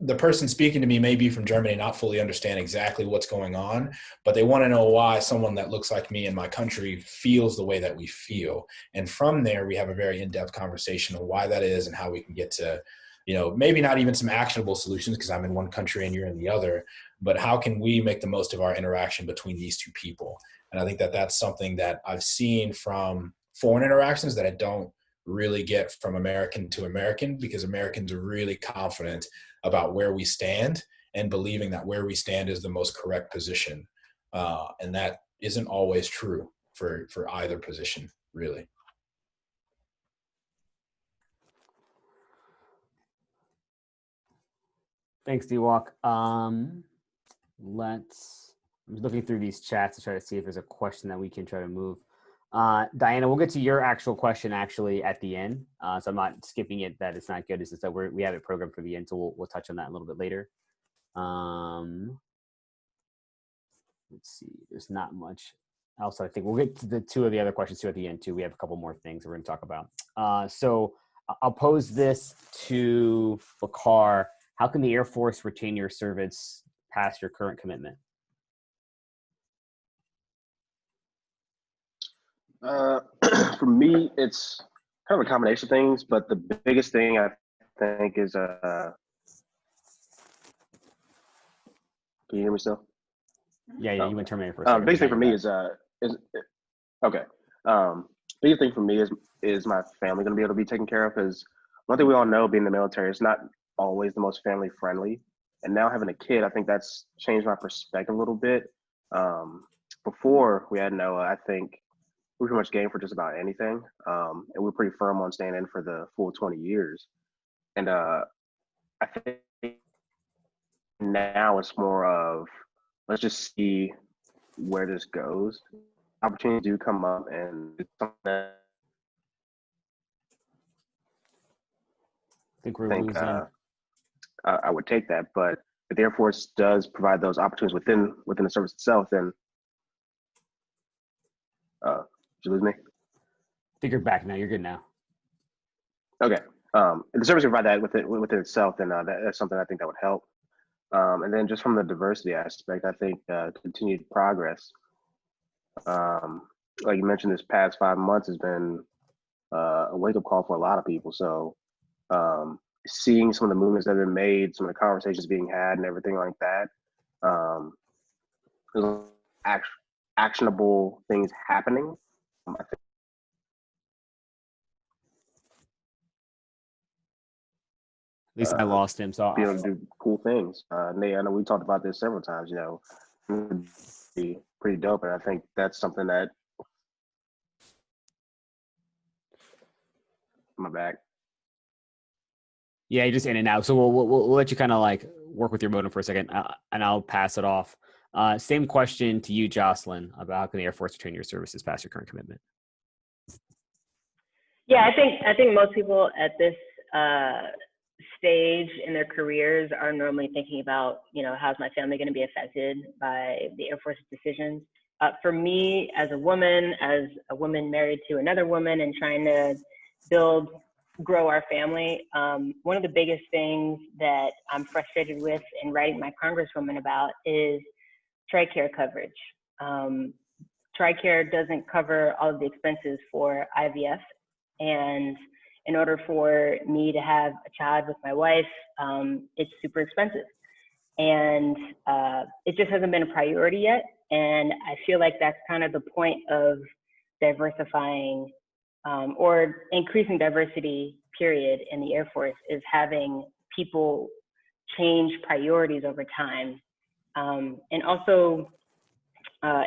the person speaking to me may be from Germany, not fully understand exactly what's going on, but they want to know why someone that looks like me in my country feels the way that we feel. And from there, we have a very in-depth conversation on why that is and how we can get to, maybe not even some actionable solutions because I'm in one country and you're in the other, but how can we make the most of our interaction between these two people? And I think that that's something that I've seen from foreign interactions that I don't really get from American to American, because Americans are really confident about where we stand and believing that where we stand is the most correct position. And that isn't always true for either position, really. Thanks, D-Walk. I'm looking through these chats to try to see if there's a question that we can try to move. Diana, we'll get to your actual question actually at the end. So I'm not skipping it, that it's not good. It's just that we have it programmed for the end, so we'll touch on that a little bit later. Let's see, there's not much else. I think we'll get to the two of the other questions too at the end too. We have a couple more things we're going to talk about. So I'll pose this to Bakar. How can the Air Force retain your service past your current commitment? For me, it's kind of a combination of things, but the biggest thing I think is, can you hear me still? Yeah, you went terminated for a second. Biggest thing for me is okay. Biggest thing for me is my family going to be able to be taken care of, because one thing we all know, being in the military, it's not always the most family friendly. And now having a kid, I think that's changed my perspective a little bit. Before we had Noah, I think we pretty much game for just about anything. And we're pretty firm on staying in for the full 20 years. And I think now it's more of, let's just see where this goes. Opportunities do come up, and it's something that I would take that. But if the Air Force does provide those opportunities within the service itself, then did you lose me? I think you're back now. You're good now. Okay. If the service can provide that within itself, then that's something I think that would help. And then just from the diversity aspect, I think continued progress. Like you mentioned, this past 5 months has been a wake-up call for a lot of people. So seeing some of the movements that have been made, some of the conversations being had and everything like that, there's actionable things happening. I think at least I lost him, so be able to do cool things. Nate, I know we talked about this several times. It'd be pretty dope, and I think that's something that. My back. Yeah, you're just in and out. So we'll let you kind of like work with your modem for a second, and I'll pass it off. Same question to you, Jocelyn, about how can the Air Force return your services past your current commitment? Yeah, I think most people at this stage in their careers are normally thinking about, how's my family going to be affected by the Air Force's decisions. For me, as a woman married to another woman and trying to grow our family, one of the biggest things that I'm frustrated with in writing my congresswoman about is TRICARE coverage. TRICARE doesn't cover all of the expenses for IVF, and in order for me to have a child with my wife, it's super expensive. And it just hasn't been a priority yet. And I feel like that's kind of the point of diversifying or increasing diversity, period, in the Air Force, is having people change priorities over time. And also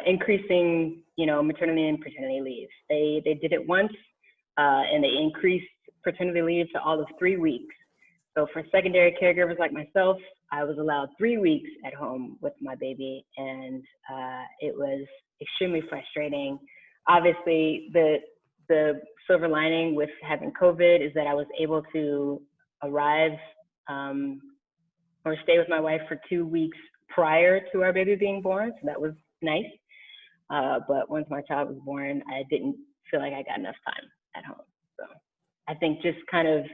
increasing, maternity and paternity leave. They did it once, and they increased paternity leave to all of 3 weeks. So for secondary caregivers like myself, I was allowed 3 weeks at home with my baby, and it was extremely frustrating. Obviously, the silver lining with having COVID is that I was able to arrive or stay with my wife for 2 weeks prior to our baby being born, so that was nice. But once my child was born, I didn't feel like I got enough time at home. So I think just kind of,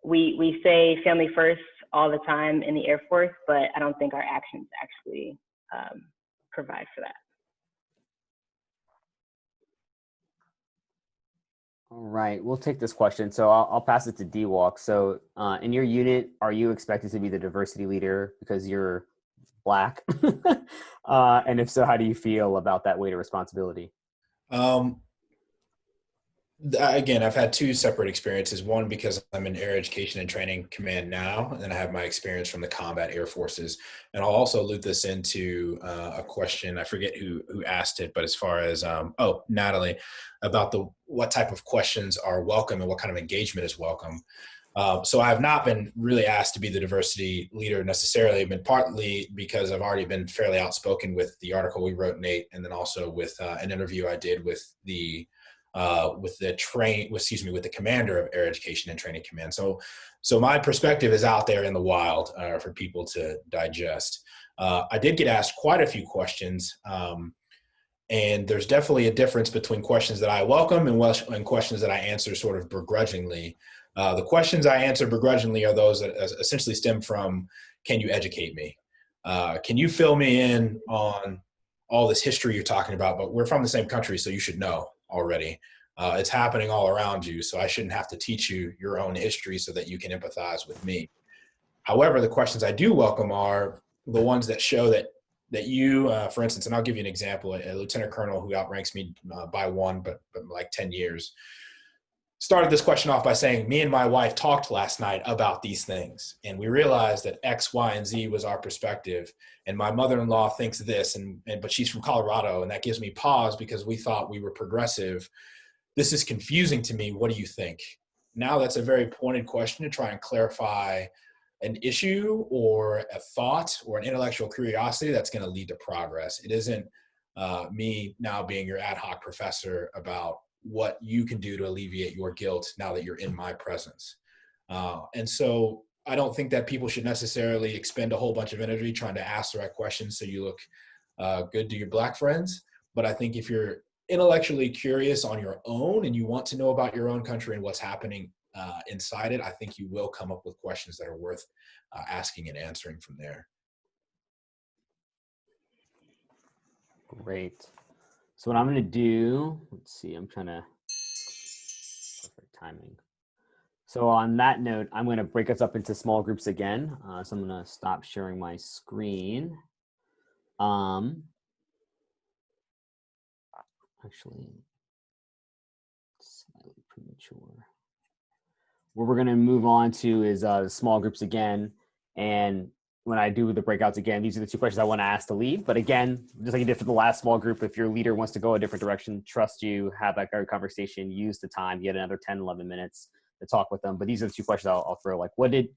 we say family first all the time in the Air Force, but I don't think our actions actually provide for that. All right, we'll take this question. So I'll pass it to D-Walk. So in your unit, are you expected to be the diversity leader because you're Black? And if so, how do you feel about that weight of responsibility? Again, I've had two separate experiences. One, because I'm in Air Education and Training Command now, and then I have my experience from the combat air forces. And I'll also loop this into a question. I forget who asked it, but as far as, Natalie, about what type of questions are welcome and what kind of engagement is welcome. So I have not been really asked to be the diversity leader necessarily, but partly because I've already been fairly outspoken with the article we wrote, Nate, and then also with an interview I did with the commander of Air Education and Training Command. So my perspective is out there in the wild for people to digest. I did get asked quite a few questions, and there's definitely a difference between questions that I welcome and questions that I answer sort of begrudgingly. The questions I answer begrudgingly are those that essentially stem from, can you educate me? Can you fill me in on all this history you're talking about? But we're from the same country, so you should know already. It's happening all around you, so I shouldn't have to teach you your own history so that you can empathize with me. However, the questions I do welcome are the ones that show that you, for instance, and I'll give you an example, a lieutenant colonel who outranks me by one, but like 10 years, started this question off by saying, me and my wife talked last night about these things, and we realized that X, Y, and Z was our perspective, and my mother-in-law thinks this, but she's from Colorado, and that gives me pause because we thought we were progressive. This is confusing to me. What do you think? Now that's a very pointed question to try and clarify an issue or a thought or an intellectual curiosity that's going to lead to progress. It isn't me now being your ad hoc professor about what you can do to alleviate your guilt now that you're in my presence. And so I don't think that people should necessarily expend a whole bunch of energy trying to ask the right questions so you look good to your Black friends. But I think if you're intellectually curious on your own and you want to know about your own country and what's happening inside it, I think you will come up with questions that are worth asking and answering from there. Great. So what I'm going to do, let's see, I'm trying to, perfect timing. So on that note, I'm going to break us up into small groups again. So I'm going to stop sharing my screen. Actually, slightly premature. What we're going to move on to is small groups again. And when I do the breakouts again, these are the two questions I want to ask to lead. But again, just like you did for the last small group, if your leader wants to go a different direction, trust you, have that conversation, use the time, get another 10, 11 minutes to talk with them. But these are the two questions I'll throw. Like, what did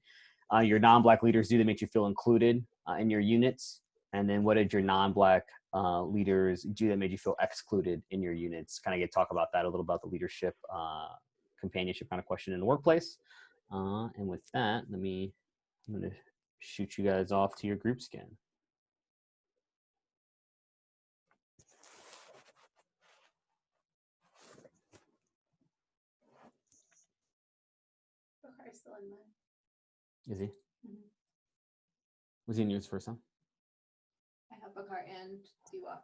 your non-Black leaders do that makes you feel included in your units? And then what did your non-Black leaders do that made you feel excluded in your units? Kind of talk about that a little, about the leadership, companionship kind of question in the workplace. And with that, I'm going to shoot you guys off to your groups again. Bakar's still in mine. Is he? Mhm. Was he in yours first time? I have Bakar and Diwak.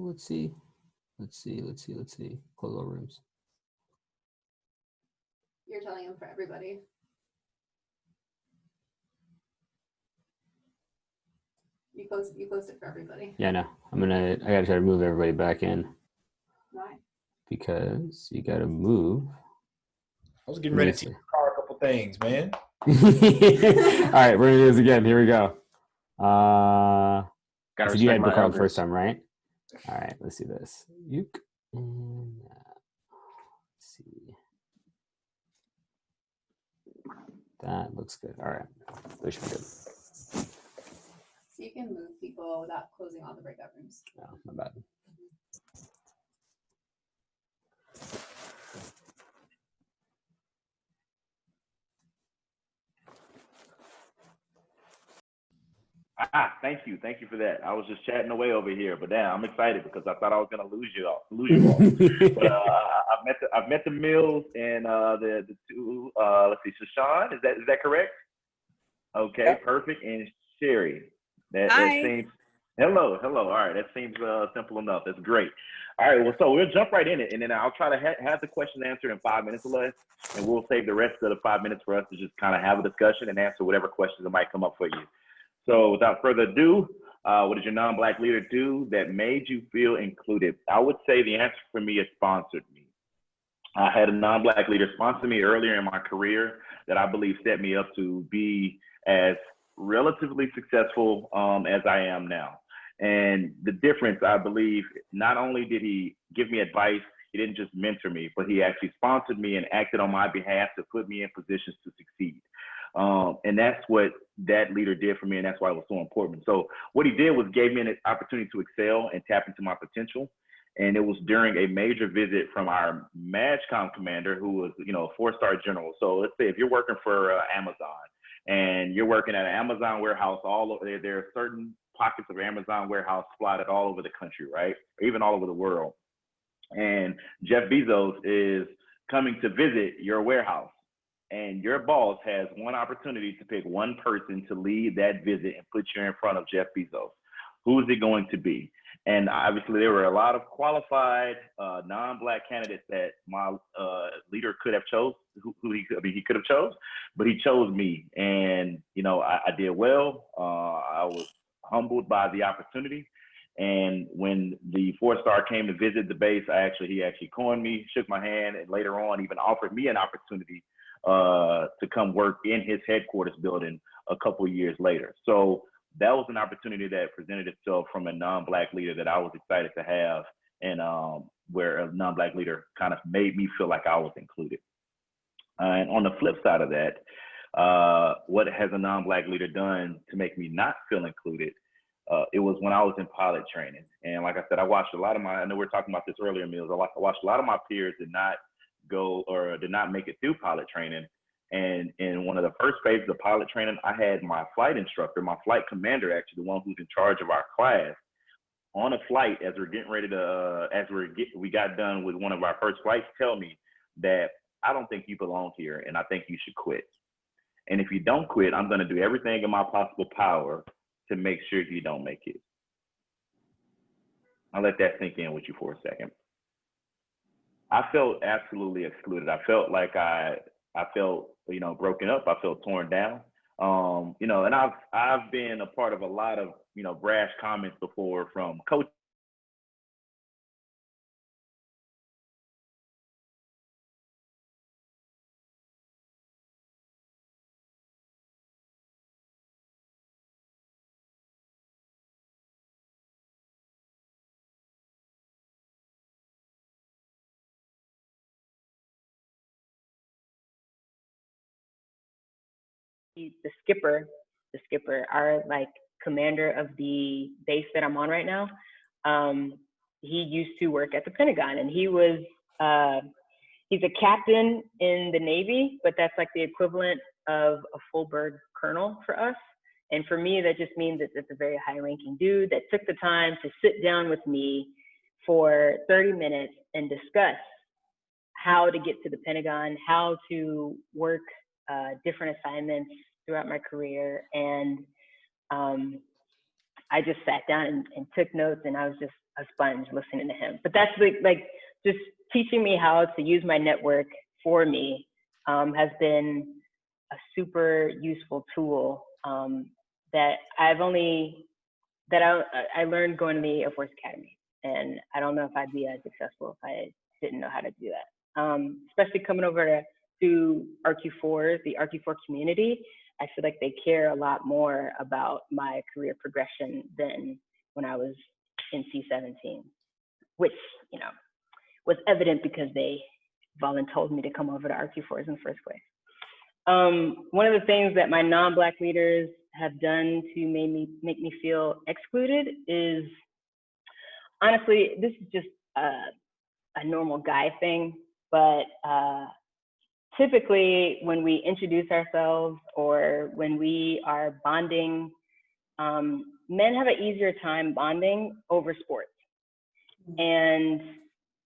Let's see. Close all rooms. You're telling him for everybody. You closed it for everybody. Yeah, no. I gotta try to move everybody back in. Why? Because you gotta move. I was getting ready to call a couple things, man. All right, we're gonna do this again. Here we go. So you had Bakar the first time, right? All right, let's do this. Let's see. That looks good. All right, we should be good. So you can move people without closing all the breakout rooms. No, not bad. Thank you for that. I was just chatting away over here, but damn, I'm excited because I thought I was gonna lose you all. But I've met the Mills and the two. Let's see, Shashawn, is that correct? Okay, yep. Perfect. And Sherry, that seems. Hello. All right, that seems simple enough. That's great. All right, well, so we'll jump right in it, and then I'll try to have the question answered in 5 minutes or less, and we'll save the rest of the 5 minutes for us to just kind of have a discussion and answer whatever questions that might come up for you. So without further ado, what did your non-Black leader do that made you feel included? I would say the answer for me is sponsored me. I had a non-Black leader sponsor me earlier in my career that I believe set me up to be as relatively successful as I am now. And the difference, I believe, not only did he give me advice, he didn't just mentor me, but he actually sponsored me and acted on my behalf to put me in positions to succeed. And that's what that leader did for me, and that's why it was so important. So what he did was gave me an opportunity to excel and tap into my potential. And it was during a major visit from our MAGCOM commander, who was, a 4-star general. So let's say if you're working for Amazon and you're working at an Amazon warehouse, all over there are certain pockets of Amazon warehouse spotted all over the country, right? Or even all over the world. And Jeff Bezos is coming to visit your warehouse. And your boss has one opportunity to pick one person to lead that visit and put you in front of Jeff Bezos. Who is it going to be? And obviously, there were a lot of qualified non-Black candidates that my leader could have chose, he could have chose, but he chose me. And, I did well. I was humbled by the opportunity. And when the 4-star came to visit the base, he actually coined me, shook my hand, and later on even offered me an opportunity to come work in his headquarters building a couple of years later. So that was an opportunity that presented itself from a non-Black leader that I was excited to have, and where a non-Black leader kind of made me feel like I was included. And on the flip side of that, what has a non-Black leader done to make me not feel included? It was when I was in pilot training. And like I said, I watched a lot of I know we were talking about this earlier, Mills. I watched a lot of my peers did not make it through pilot training. And in one of the first phases of pilot training, I had my flight instructor, my flight commander, actually the one who's in charge of our class, on a flight as we're getting ready to, we got done with one of our first flights, tell me that I don't think you belong here and I think you should quit. And if you don't quit, I'm going to do everything in my possible power to make sure you don't make it. I'll let that sink in with you for a second. I felt absolutely excluded. I felt like I felt, broken up. I felt torn down. And I've been a part of a lot of, brash comments before from coaches. The skipper the skipper, our like commander of the base that I'm on right now, he used to work at the Pentagon, and he was he's a captain in the Navy, but that's like the equivalent of a full bird colonel for us. And for me, that just means that it's a very high ranking dude that took the time to sit down with me for 30 minutes and discuss how to get to the Pentagon, how to work different assignments throughout my career. And I just sat down and took notes, and I was just a sponge listening to him. But that's like just teaching me how to use my network for me has been a super useful tool that I learned going to the Air Force Academy. And I don't know if I'd be as successful if I didn't know how to do that. Especially coming over to RQ4s, the RQ4 community, I feel like they care a lot more about my career progression than when I was in C-17, which, you know, was evident because they volunteered me to come over to RQ4s in the first place. One of the things that my non-Black leaders have done to make me feel excluded is, honestly, this is just a normal guy thing, but typically when we introduce ourselves or when we are bonding, men have an easier time bonding over sports. And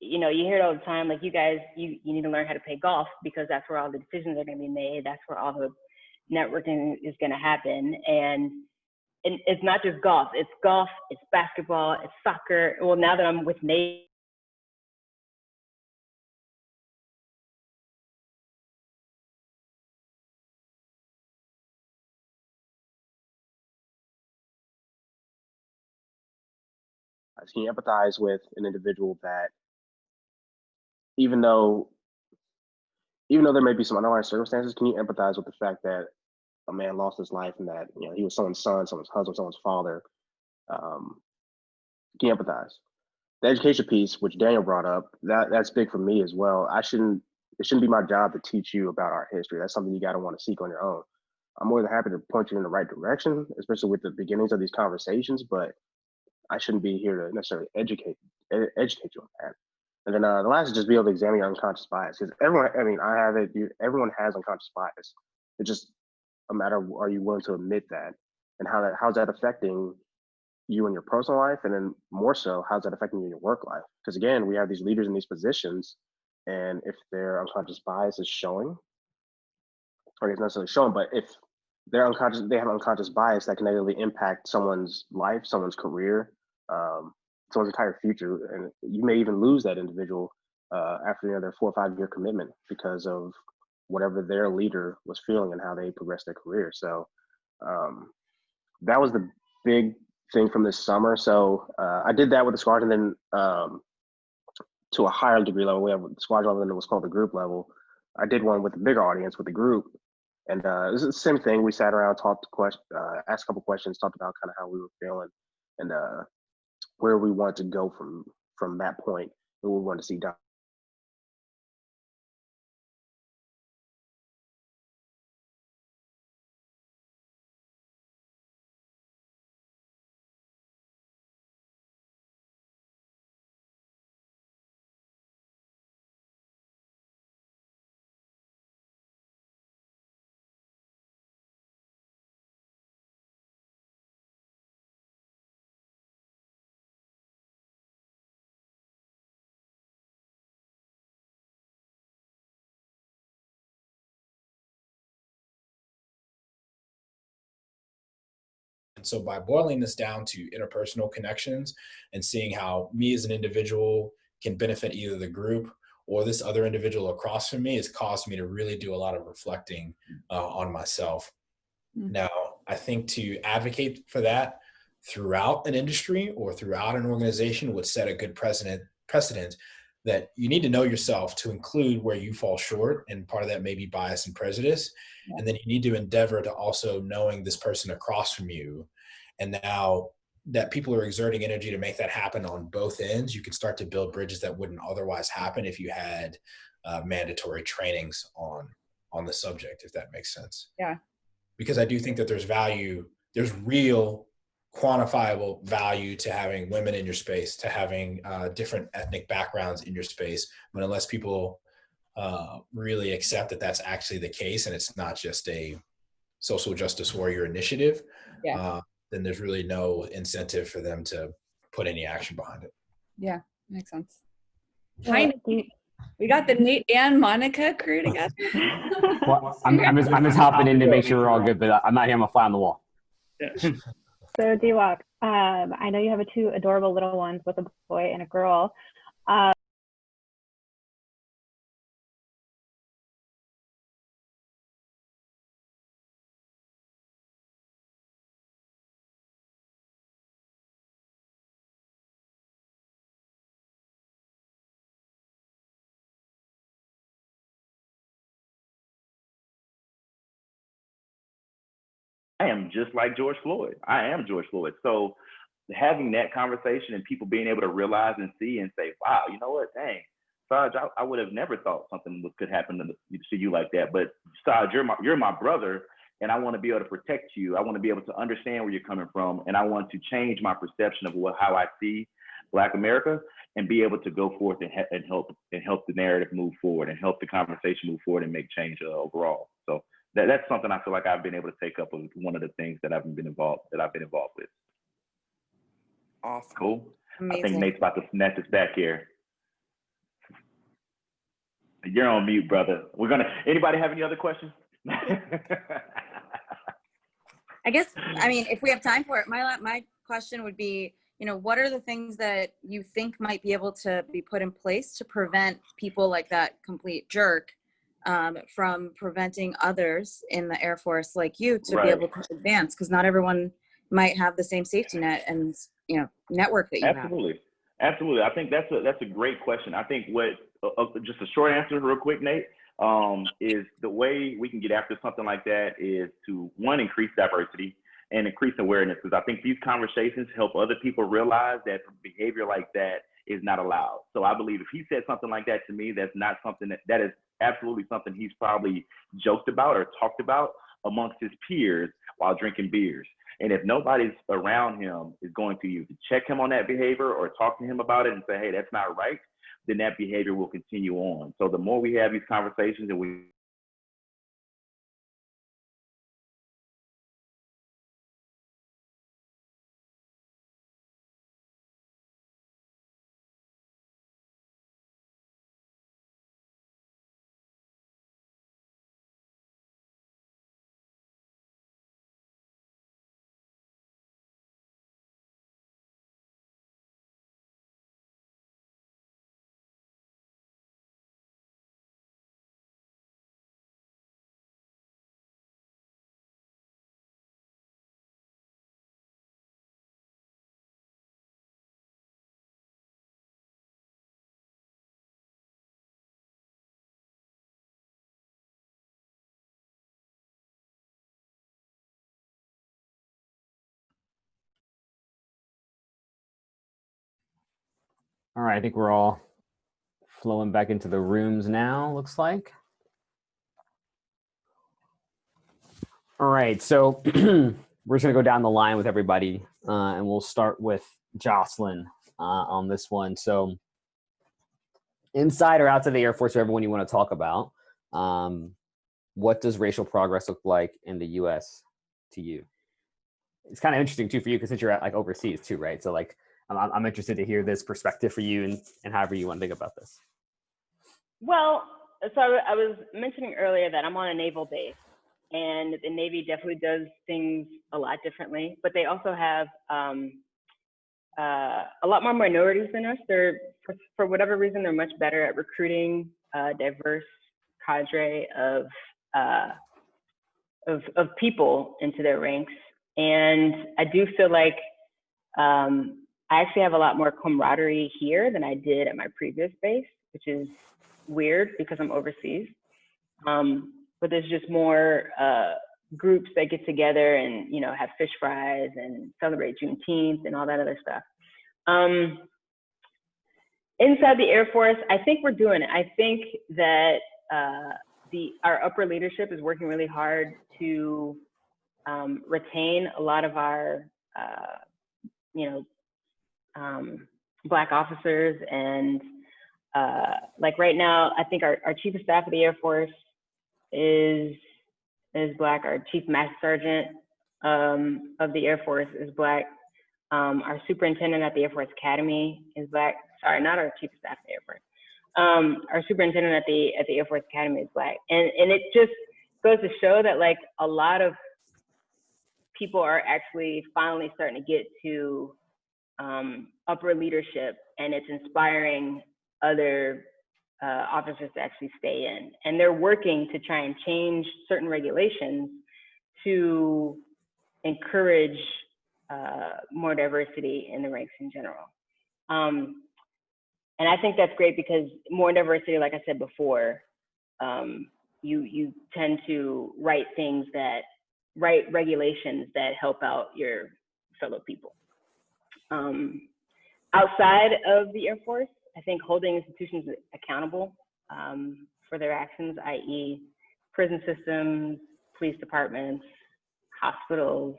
you know, you hear it all the time, like, you guys, you need to learn how to play golf because that's where all the decisions are going to be made. That's where all the networking is going to happen. And it's not just golf, it's basketball, it's soccer. Well, now that I'm with Nate, Can you empathize with an individual that even though there may be some underlying circumstances, can you empathize with the fact that a man lost his life and that, you know, he was someone's son, someone's husband, someone's father? Can you empathize? The education piece, which Daniel brought up, that's big for me as well. It shouldn't be my job to teach you about our history. That's something you got to want to seek on your own. I'm more than happy to point you in the right direction, especially with the beginnings of these conversations, but I shouldn't be here to necessarily educate you on that. And then the last is just be able to examine your unconscious bias, because everyone, I mean, I have it. Everyone has unconscious bias. It's just a matter of, are you willing to admit that, and how's that affecting you in your personal life, and then more so, how's that affecting you in your work life? Because again, we have these leaders in these positions, and if their unconscious bias is showing, or it's not necessarily showing, but if they have unconscious bias that can negatively impact someone's life, someone's career, someone's entire future, and you may even lose that individual after their 4 or 5 year commitment because of whatever their leader was feeling and how they progressed their career. So that was the big thing from this summer. So I did that with the squadron, then to a higher degree level. We have the squadron level and what's called the group level. I did one with a bigger audience with the group. And it was the same thing. We sat around, asked a couple questions, talked about kind of how we were feeling and where we wanted to go from that point, and we wanted to see down. And so by boiling this down to interpersonal connections and seeing how me as an individual can benefit either the group or this other individual across from me, has caused me to really do a lot of reflecting on myself. Now, I think to advocate for that throughout an industry or throughout an organization would set a good precedent that you need to know yourself to include where you fall short, and part of that may be bias and prejudice. Yeah. And then you need to endeavor to also knowing this person across from you. And now that people are exerting energy to make that happen on both ends, you can start to build bridges that wouldn't otherwise happen if you had mandatory trainings on the subject, if that makes sense. Yeah. because I do think that there's real quantifiable value to having women in your space, to having different ethnic backgrounds in your space. But unless people really accept that that's actually the case and it's not just a social justice warrior initiative, then there's really no incentive for them to put any action behind it. Yeah, makes sense. Hi, we got the Nate and Monica crew together. Well, I'm just hopping in to make sure we're all good, but I'm not here. I'm a fly on the wall. So D-Walk, I know you have two adorable little ones with a boy and a girl. I am just like George Floyd. I am George Floyd. So having that conversation and people being able to realize and see and say, wow, you know what, dang, Saj, I would have never thought something could happen to you like that. But Saj, you're my brother, and I want to be able to protect you. I want to be able to understand where you're coming from, and I want to change my perception of how I see Black America, and be able to go forth and help the narrative move forward and help the conversation move forward and make change overall. So that's something I feel like I've been able to take up with one of the things that I've been involved with. Awesome. Cool. Amazing. I think Nate's about to snatch us back here. You're on mute, brother. Anybody have any other questions? I guess, if we have time for it, my question would be, what are the things that you think might be able to be put in place to prevent people like that complete jerk from preventing others in the Air Force like you to be able to advance? Because not everyone might have the same safety net and network that you have. Absolutely. I think that's a great question. I think just a short answer real quick, Nate, is the way we can get after something like that is to, one, increase diversity and increase awareness, because I think these conversations help other people realize that behavior like that is not allowed. So I believe if he said something like that to me, that's not something that is absolutely something he's probably joked about or talked about amongst his peers while drinking beers. And if nobody's around him is going to either check him on that behavior or talk to him about it and say, hey, that's not right, then that behavior will continue on. So the more we have these conversations and we All right, I think we're all flowing back into the rooms now, looks like. All right, so we're just gonna go down the line with everybody, and we'll start with Jocelyn on this one. So inside or outside the Air Force, or everyone you want to talk about, what does racial progress look like in the US to you? It's kind of interesting too for you, because since you're at overseas too, right? So I'm interested to hear this perspective for you and however you want to think about this. Well, so I was mentioning earlier that I'm on a naval base, and the Navy definitely does things a lot differently, but they also have a lot more minorities than us. They're, for whatever reason, they're much better at recruiting a diverse cadre of people into their ranks. And I do feel like I actually have a lot more camaraderie here than I did at my previous base, which is weird because I'm overseas. But there's just more groups that get together and have fish fries and celebrate Juneteenth and all that other stuff. Inside the Air Force, I think we're doing it. I think that our upper leadership is working really hard to retain a lot of our, Black officers. And like right now, I think our Chief of Staff of the Air Force is Black. Our Chief Master Sergeant of the Air Force is Black. Our Superintendent at the Air Force Academy is Black. Sorry, not our Chief of Staff of the Air Force. Our Superintendent at the Air Force Academy is Black. And it just goes to show that like a lot of people are actually finally starting to get to upper leadership, and it's inspiring other officers to actually stay in. And they're working to try and change certain regulations to encourage more diversity in the ranks in general. And I think that's great because more diversity, like I said before, you tend to write regulations that help out your fellow people. Outside of the Air Force, I think holding institutions accountable for their actions, i.e. prison systems, police departments, hospitals,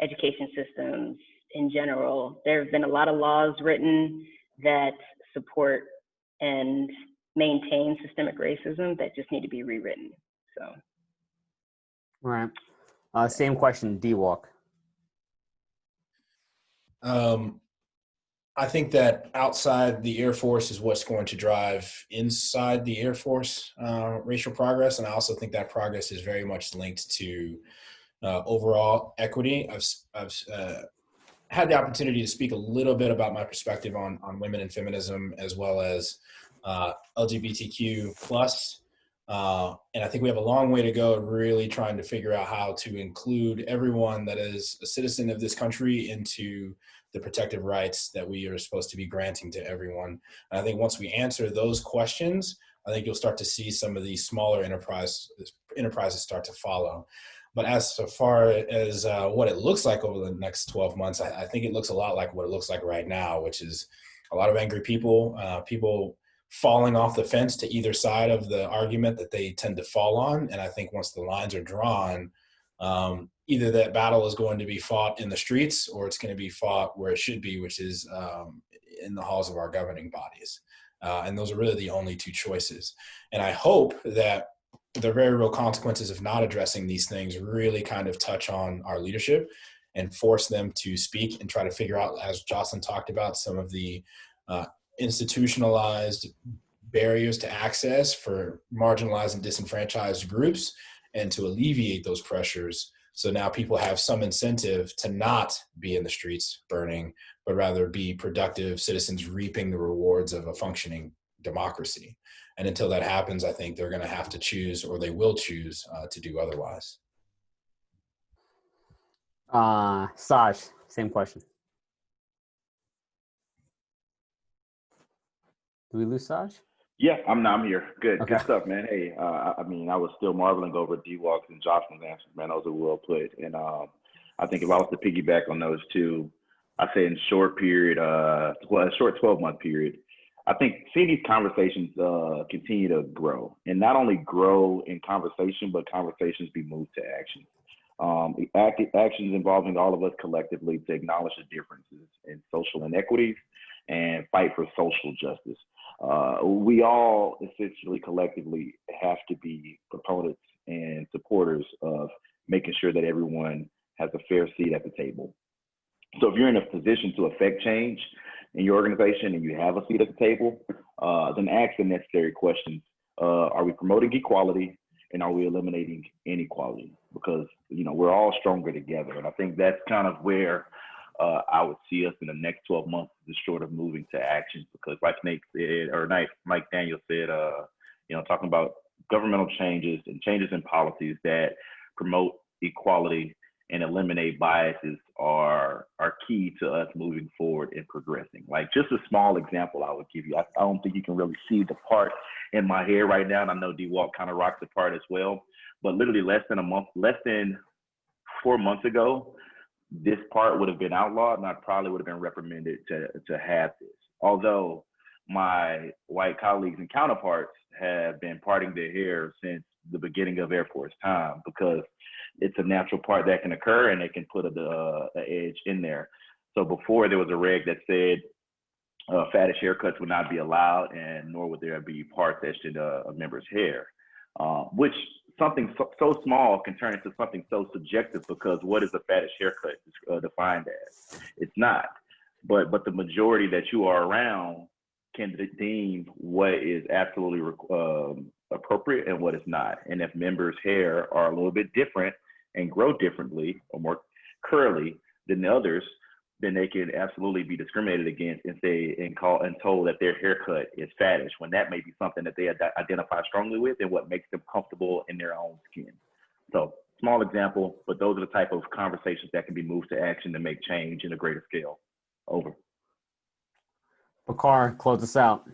education systems in general. There have been a lot of laws written that support and maintain systemic racism that just need to be rewritten. So. All right. Same question, D-Walk. I think that outside the Air Force is what's going to drive inside the Air Force racial progress. And I also think that progress is very much linked to overall equity. I've had the opportunity to speak a little bit about my perspective on women and feminism, as well as LGBTQ plus. And I think we have a long way to go really trying to figure out how to include everyone that is a citizen of this country into the protective rights that we are supposed to be granting to everyone. And I think once we answer those questions, I think you'll start to see some of these smaller enterprises start to follow. But as far as what it looks like over the next 12 months, I think it looks a lot like what it looks like right now, which is a lot of angry people, people falling off the fence to either side of the argument that they tend to fall on. And I think once the lines are drawn, either that battle is going to be fought in the streets or it's going to be fought where it should be, which is in the halls of our governing bodies. And those are really the only two choices. And I hope that the very real consequences of not addressing these things really kind of touch on our leadership and force them to speak and try to figure out, as Jocelyn talked about, some of the institutionalized barriers to access for marginalized and disenfranchised groups, and to alleviate those pressures. So now people have some incentive to not be in the streets burning, but rather be productive citizens reaping the rewards of a functioning democracy. And until that happens, I think they're going to have to choose, or they will choose to do otherwise. Saj, same question. Do we lose Saj? Yeah, I'm here. Good. Okay. Good stuff, man. Hey, I mean, I was still marveling over D-Walks and Jocelyn's answers, man. Those are well put. And I think if I was to piggyback on those two, I'd say in short period, a short 12-month period, I think seeing these conversations continue to grow, and not only grow in conversation, but conversations be moved to action. Actions involving all of us collectively to acknowledge the differences in social inequities and fight for social justice. We all essentially collectively have to be proponents and supporters of making sure that everyone has a fair seat at the table. So if you're in a position to affect change in your organization and you have a seat at the table, then ask the necessary questions. Are we promoting equality, and are we eliminating inequality? Because, you know, we're all stronger together. And I think that's kind of where I would see us in the next 12 months, just short of moving to action. Because like Nate said, or Mike Daniel said, you know, talking about governmental changes and changes in policies that promote equality and eliminate biases are key to us moving forward and progressing. Like just a small example I would give you. I don't think you can really see the part in my head right now, and I know D-Walk kind of rocks the part as well, but literally less than 4 months ago, this part would have been outlawed, and I probably would have been reprimanded to have this. Although my white colleagues and counterparts have been parting their hair since the beginning of Air Force time, because it's a natural part that can occur, and they can put a edge in there. So before there was a reg that said fattish haircuts would not be allowed, and nor would there be parts etched in a member's hair, which something so small can turn into something so subjective, because what is a fattish haircut defined as? It's not. But the majority that you are around can deem what is absolutely appropriate and what is not. And if members' hair are a little bit different and grow differently or more curly than the others, then they can absolutely be discriminated against and told that their haircut is fattish, when that may be something that they identify strongly with and what makes them comfortable in their own skin. So small example, but those are the type of conversations that can be moved to action to make change in a greater scale. Over. Bakar, close us out.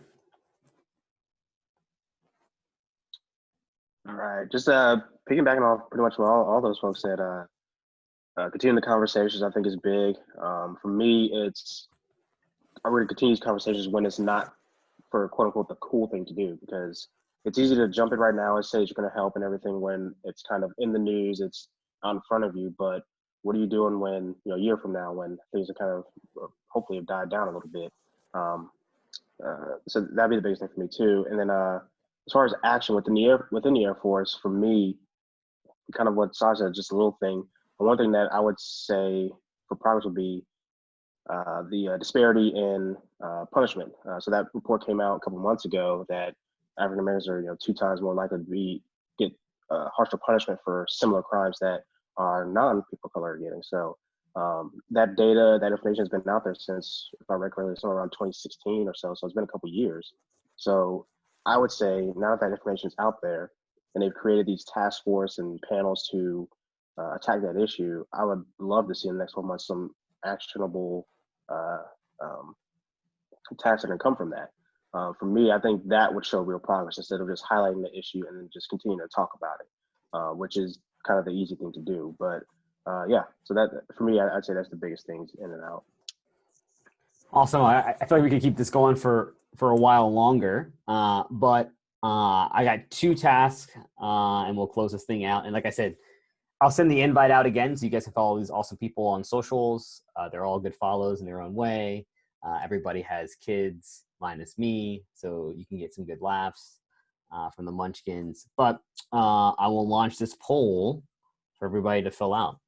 All right, just piggybacking off pretty much what all those folks said. Continuing the conversations, I think, is big. For me, I really continue these conversations when it's not for quote unquote the cool thing to do, because it's easy to jump in right now and say you're going to help and everything when it's kind of in the news, it's out in front of you. But what are you doing when, a year from now, when things are kind of hopefully have died down a little bit? So that'd be the biggest thing for me too. And then as far as action within the Air Force, for me, kind of what Sasha said, just a little thing. One thing that I would say for progress would be the disparity in punishment. So that report came out a couple months ago that African Americans are 2 times more likely to get harsher punishment for similar crimes that are non-people of color are getting. So that data, that information has been out there since, if I recall, somewhere around 2016 or so. So it's been a couple years. So I would say now that information is out there and they've created these task force and panels to attack that issue, I would love to see in the next 12 months some actionable tasks that can come from that. For me, I think that would show real progress instead of just highlighting the issue and then just continuing to talk about it, which is kind of the easy thing to do. But yeah, so that for me, I'd say that's the biggest things in and out. Awesome. I feel like we could keep this going for a while longer, but I got 2 tasks and we'll close this thing out. And like I said, I'll send the invite out again so you guys can follow these awesome people on socials. They're all good follows in their own way. Everybody has kids minus me, so you can get some good laughs from the munchkins. But I will launch this poll for everybody to fill out.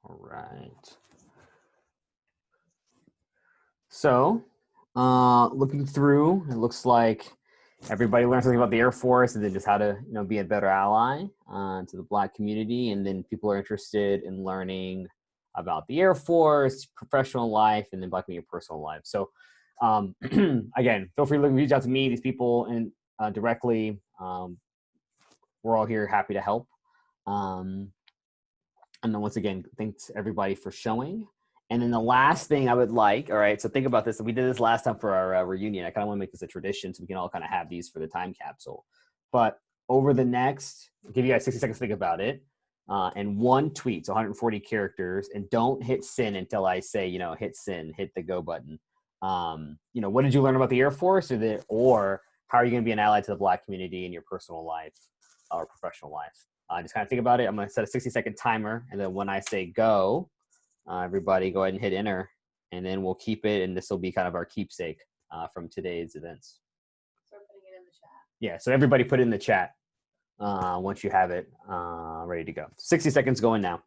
All right. So, looking through, it looks like everybody learned something about the Air Force and then just how to, be a better ally to the Black community. And then people are interested in learning about the Air Force, professional life, and then Black community personal life. So, again, feel free to reach out to me, these people, and directly. We're all here, happy to help. And then once again, thanks everybody for showing. And then the last thing I would like, all right, so think about this. We did this last time for our reunion. I kind of want to make this a tradition so we can all kind of have these for the time capsule. But over the next, I'll give you guys 60 seconds to think about it. And 1 tweet, so 140 characters, and don't hit send until I say, hit send, hit the go button. What did you learn about the Air Force, or how are you going to be an ally to the Black community in your personal life or professional life? Just kind of think about it. I'm going to set a 60-second timer, and then when I say go, everybody go ahead and hit enter, and then we'll keep it, and this will be kind of our keepsake from today's events. So we're putting it in the chat. Yeah, so everybody put it in the chat once you have it ready to go. 60 seconds going now.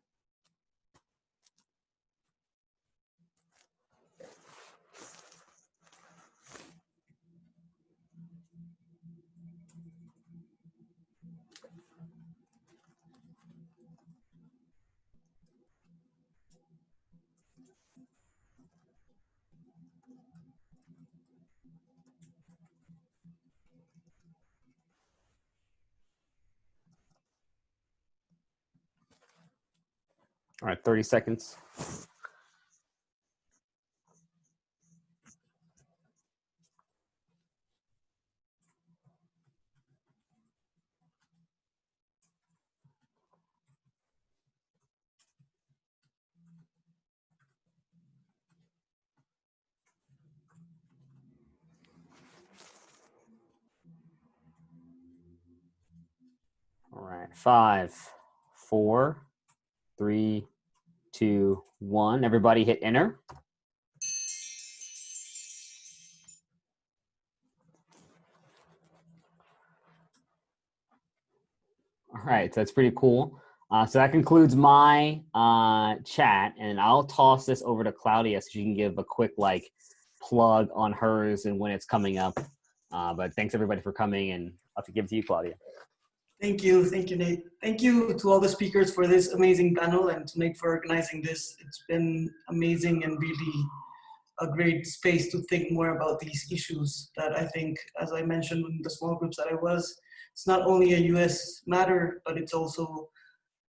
All right, 30 seconds. All right, 5, 4, 3, 2, 1. Everybody hit enter. All right, so that's pretty cool. So that concludes my chat, and I'll toss this over to Claudia so she can give a quick plug on hers and when it's coming up. But thanks everybody for coming, and I'll have to give it to you, Claudia. Thank you, Nate. Thank you to all the speakers for this amazing panel and to Nate for organizing this. It's been amazing and really a great space to think more about these issues that I think, as I mentioned in the small groups that I was, it's not only a US matter, but it's also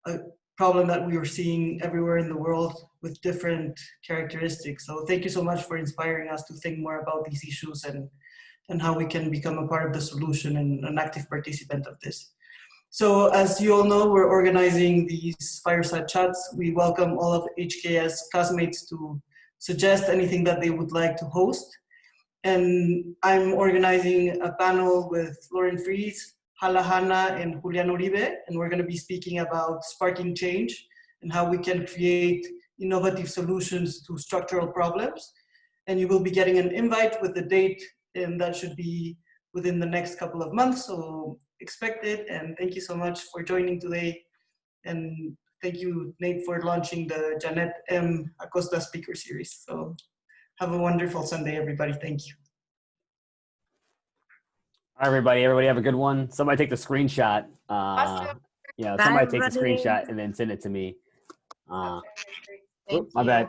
a problem that we are seeing everywhere in the world with different characteristics. So thank you so much for inspiring us to think more about these issues and how we can become a part of the solution and an active participant of this. So as you all know, we're organizing these fireside chats. We welcome all of HKS classmates to suggest anything that they would like to host. And I'm organizing a panel with Lauren Fries, Hala Hanna, and Julian Uribe, and we're going to be speaking about sparking change and how we can create innovative solutions to structural problems. And you will be getting an invite with the date, and that should be within the next couple of months, so expect it. And thank you so much for joining today. And thank you, Nate, for launching the Jeanette M. Acosta speaker series. So have a wonderful Sunday, everybody. Thank you. All right, everybody have a good one. Somebody take the screenshot. Somebody take the screenshot and then send it to me. Thank My you. bad.